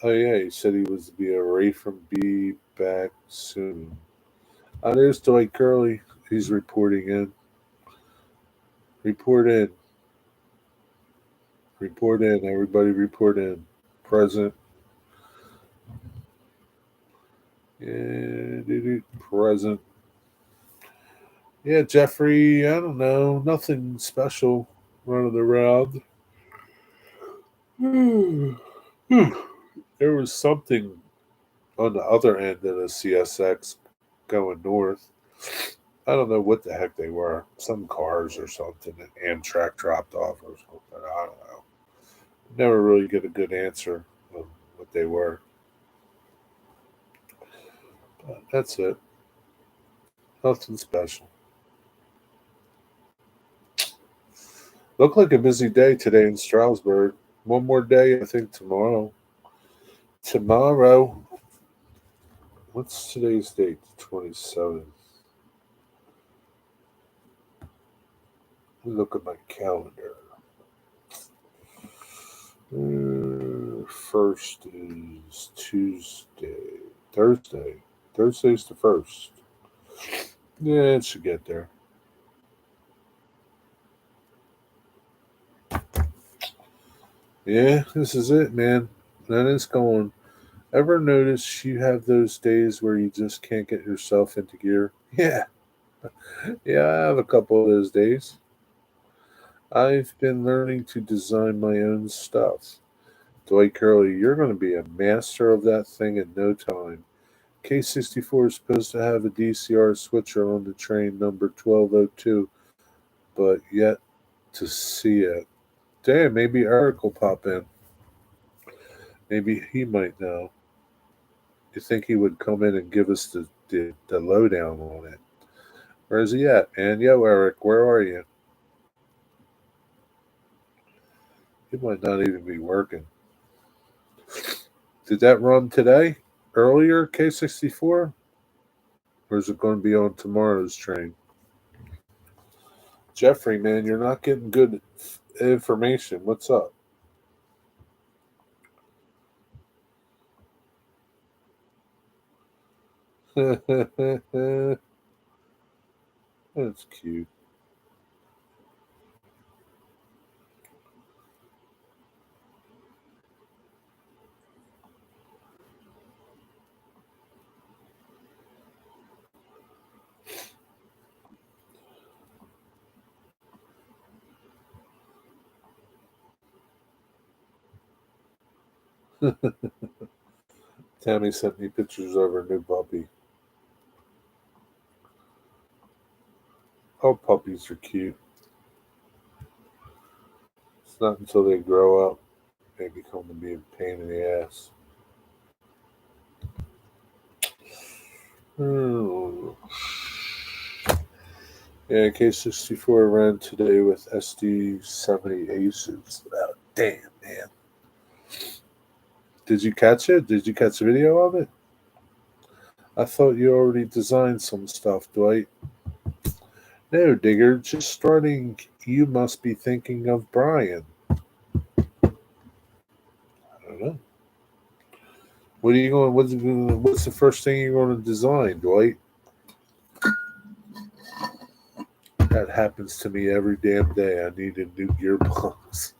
Oh yeah, he said he was to be away from B back soon. There's Dwight Curley. He's reporting in. Report in. Report in. Everybody report in. Present. Yeah, present. Yeah, Jeffrey, I don't know. Nothing special running around. There was something on the other end of the CSX going north. I don't know what the heck they were. Some cars or something that Amtrak dropped off or something. I don't know. Never really get a good answer of what they were. But that's it. Nothing special. Looked like a busy day today in Stroudsburg. One more day, I think, tomorrow. Tomorrow, what's today's date? The 27th. Let me look at my calendar. First is Tuesday. Thursday. Thursday's the first. Yeah, it should get there. Yeah, this is it, man. That is going. Ever notice you have those days where you just can't get yourself into gear? Yeah, yeah, I have a couple of those days. I've been learning to design my own stuff. Dwight Curley, you're going to be a master of that thing in no time. K64 is supposed to have a DCR switcher on the train number 1202, but yet to see it. Damn, maybe Eric will pop in. Maybe he might know. You think he would come in and give us the lowdown on it? Where is he at, man? Yo, Eric, where are you? He might not even be working. Did that run today? Earlier, K64? Or is it going to be on tomorrow's train? Jeffrey, man, you're not getting good information. What's up? That's cute. Tammy sent me pictures of her new puppy. All puppies are cute. It's not until they grow up they become to be a pain in the ass. Oh. Yeah, K64 ran today with SD70 Aces. Oh, damn, man. Did you catch it? Did you catch a video of it? I thought you already designed some stuff, Dwight. No, Digger, just starting. You must be thinking of Brian. I don't know. What are you going? What's the first thing you're going to design, Dwight? That happens to me every damn day. I need a new gearbox.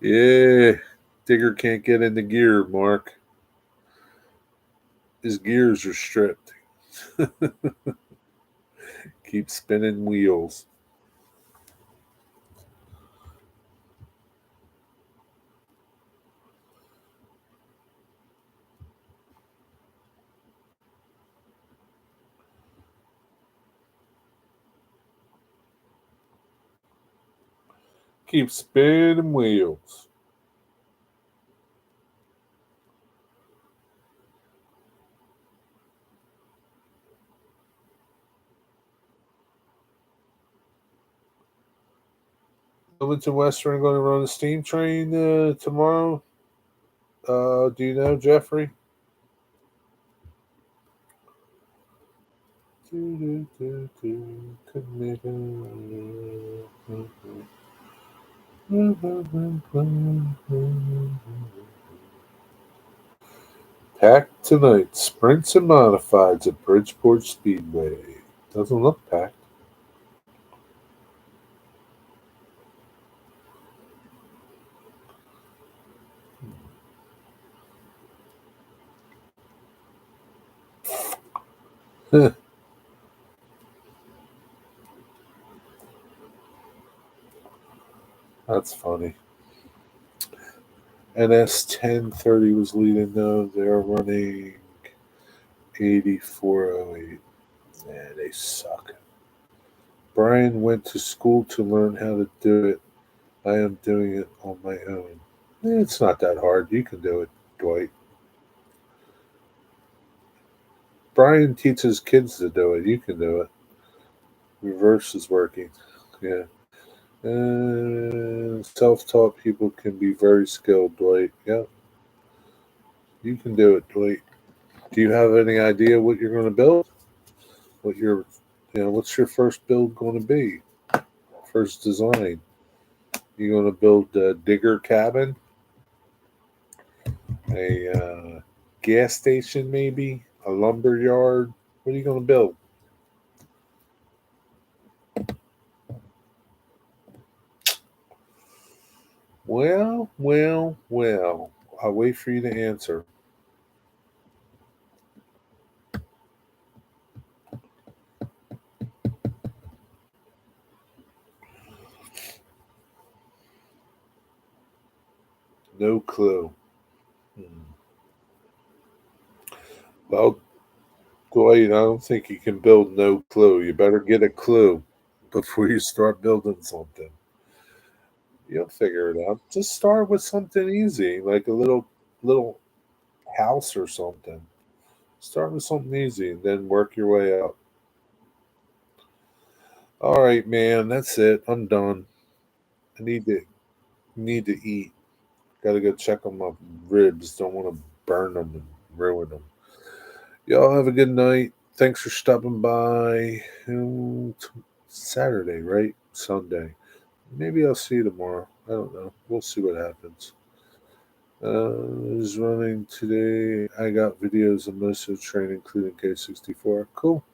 Yeah, Digger can't get in the gear, Mark. His gears are stripped. Keep spinning wheels. Keep spinning wheels. Wilmington Western going to run a steam train tomorrow. Do you know, Jeffrey? Packed tonight. Sprints and modifieds at Bridgeport Speedway. Doesn't look packed. That's funny. NS 1030 was leading though. They're running 8408. Yeah, they suck. Brian went to school to learn how to do it. I am doing it on my own. It's not that hard. You can do it, Dwight. Brian teaches kids to do it. You can do it. Reverse is working. Yeah. Self-taught people can be very skilled, Dwight. Yeah, you can do it, Dwight. Do you have any idea what you're going to build? What's your first build going to be? First design. You going to build a digger cabin, a gas station, maybe a lumber yard. What are you going to build? Well. I'll wait for you to answer. No clue. Well, Dwight, I don't think you can build no clue. You better get a clue before you start building something. You'll figure it out. Just start with something easy, like a little house or something. Start with something easy and then work your way up. All right, man, that's it. I'm done. I need to eat. Got to go check on my ribs. Don't want to burn them and ruin them. Y'all have a good night. Thanks for stopping by. Saturday, right? Sunday. Maybe I'll see you tomorrow. I don't know. We'll see what happens. Is running today. I got videos of most of the train, including K64. Cool.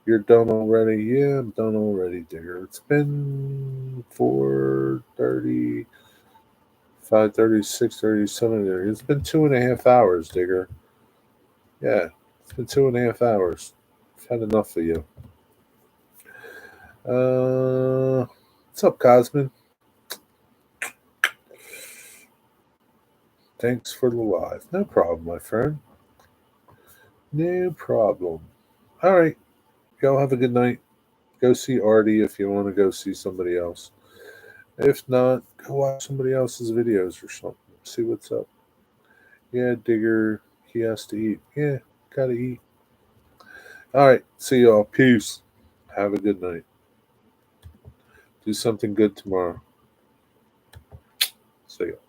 You're done already? Yeah, I'm done already, Digger. It's been 4:30, 5:30, 6:30, 7:30. It's been 2.5 hours, Digger. Yeah, it's been 2.5 hours. I've had enough of you. What's up, Cosmin? Thanks for the live. No problem, my friend. No problem. All right. Y'all have a good night. Go see Artie if you want to go see somebody else. If not, go watch somebody else's videos or something. See what's up. Yeah, Digger, he has to eat. Yeah, gotta eat. All right. See y'all. Peace. Have a good night. Do something good tomorrow. See ya.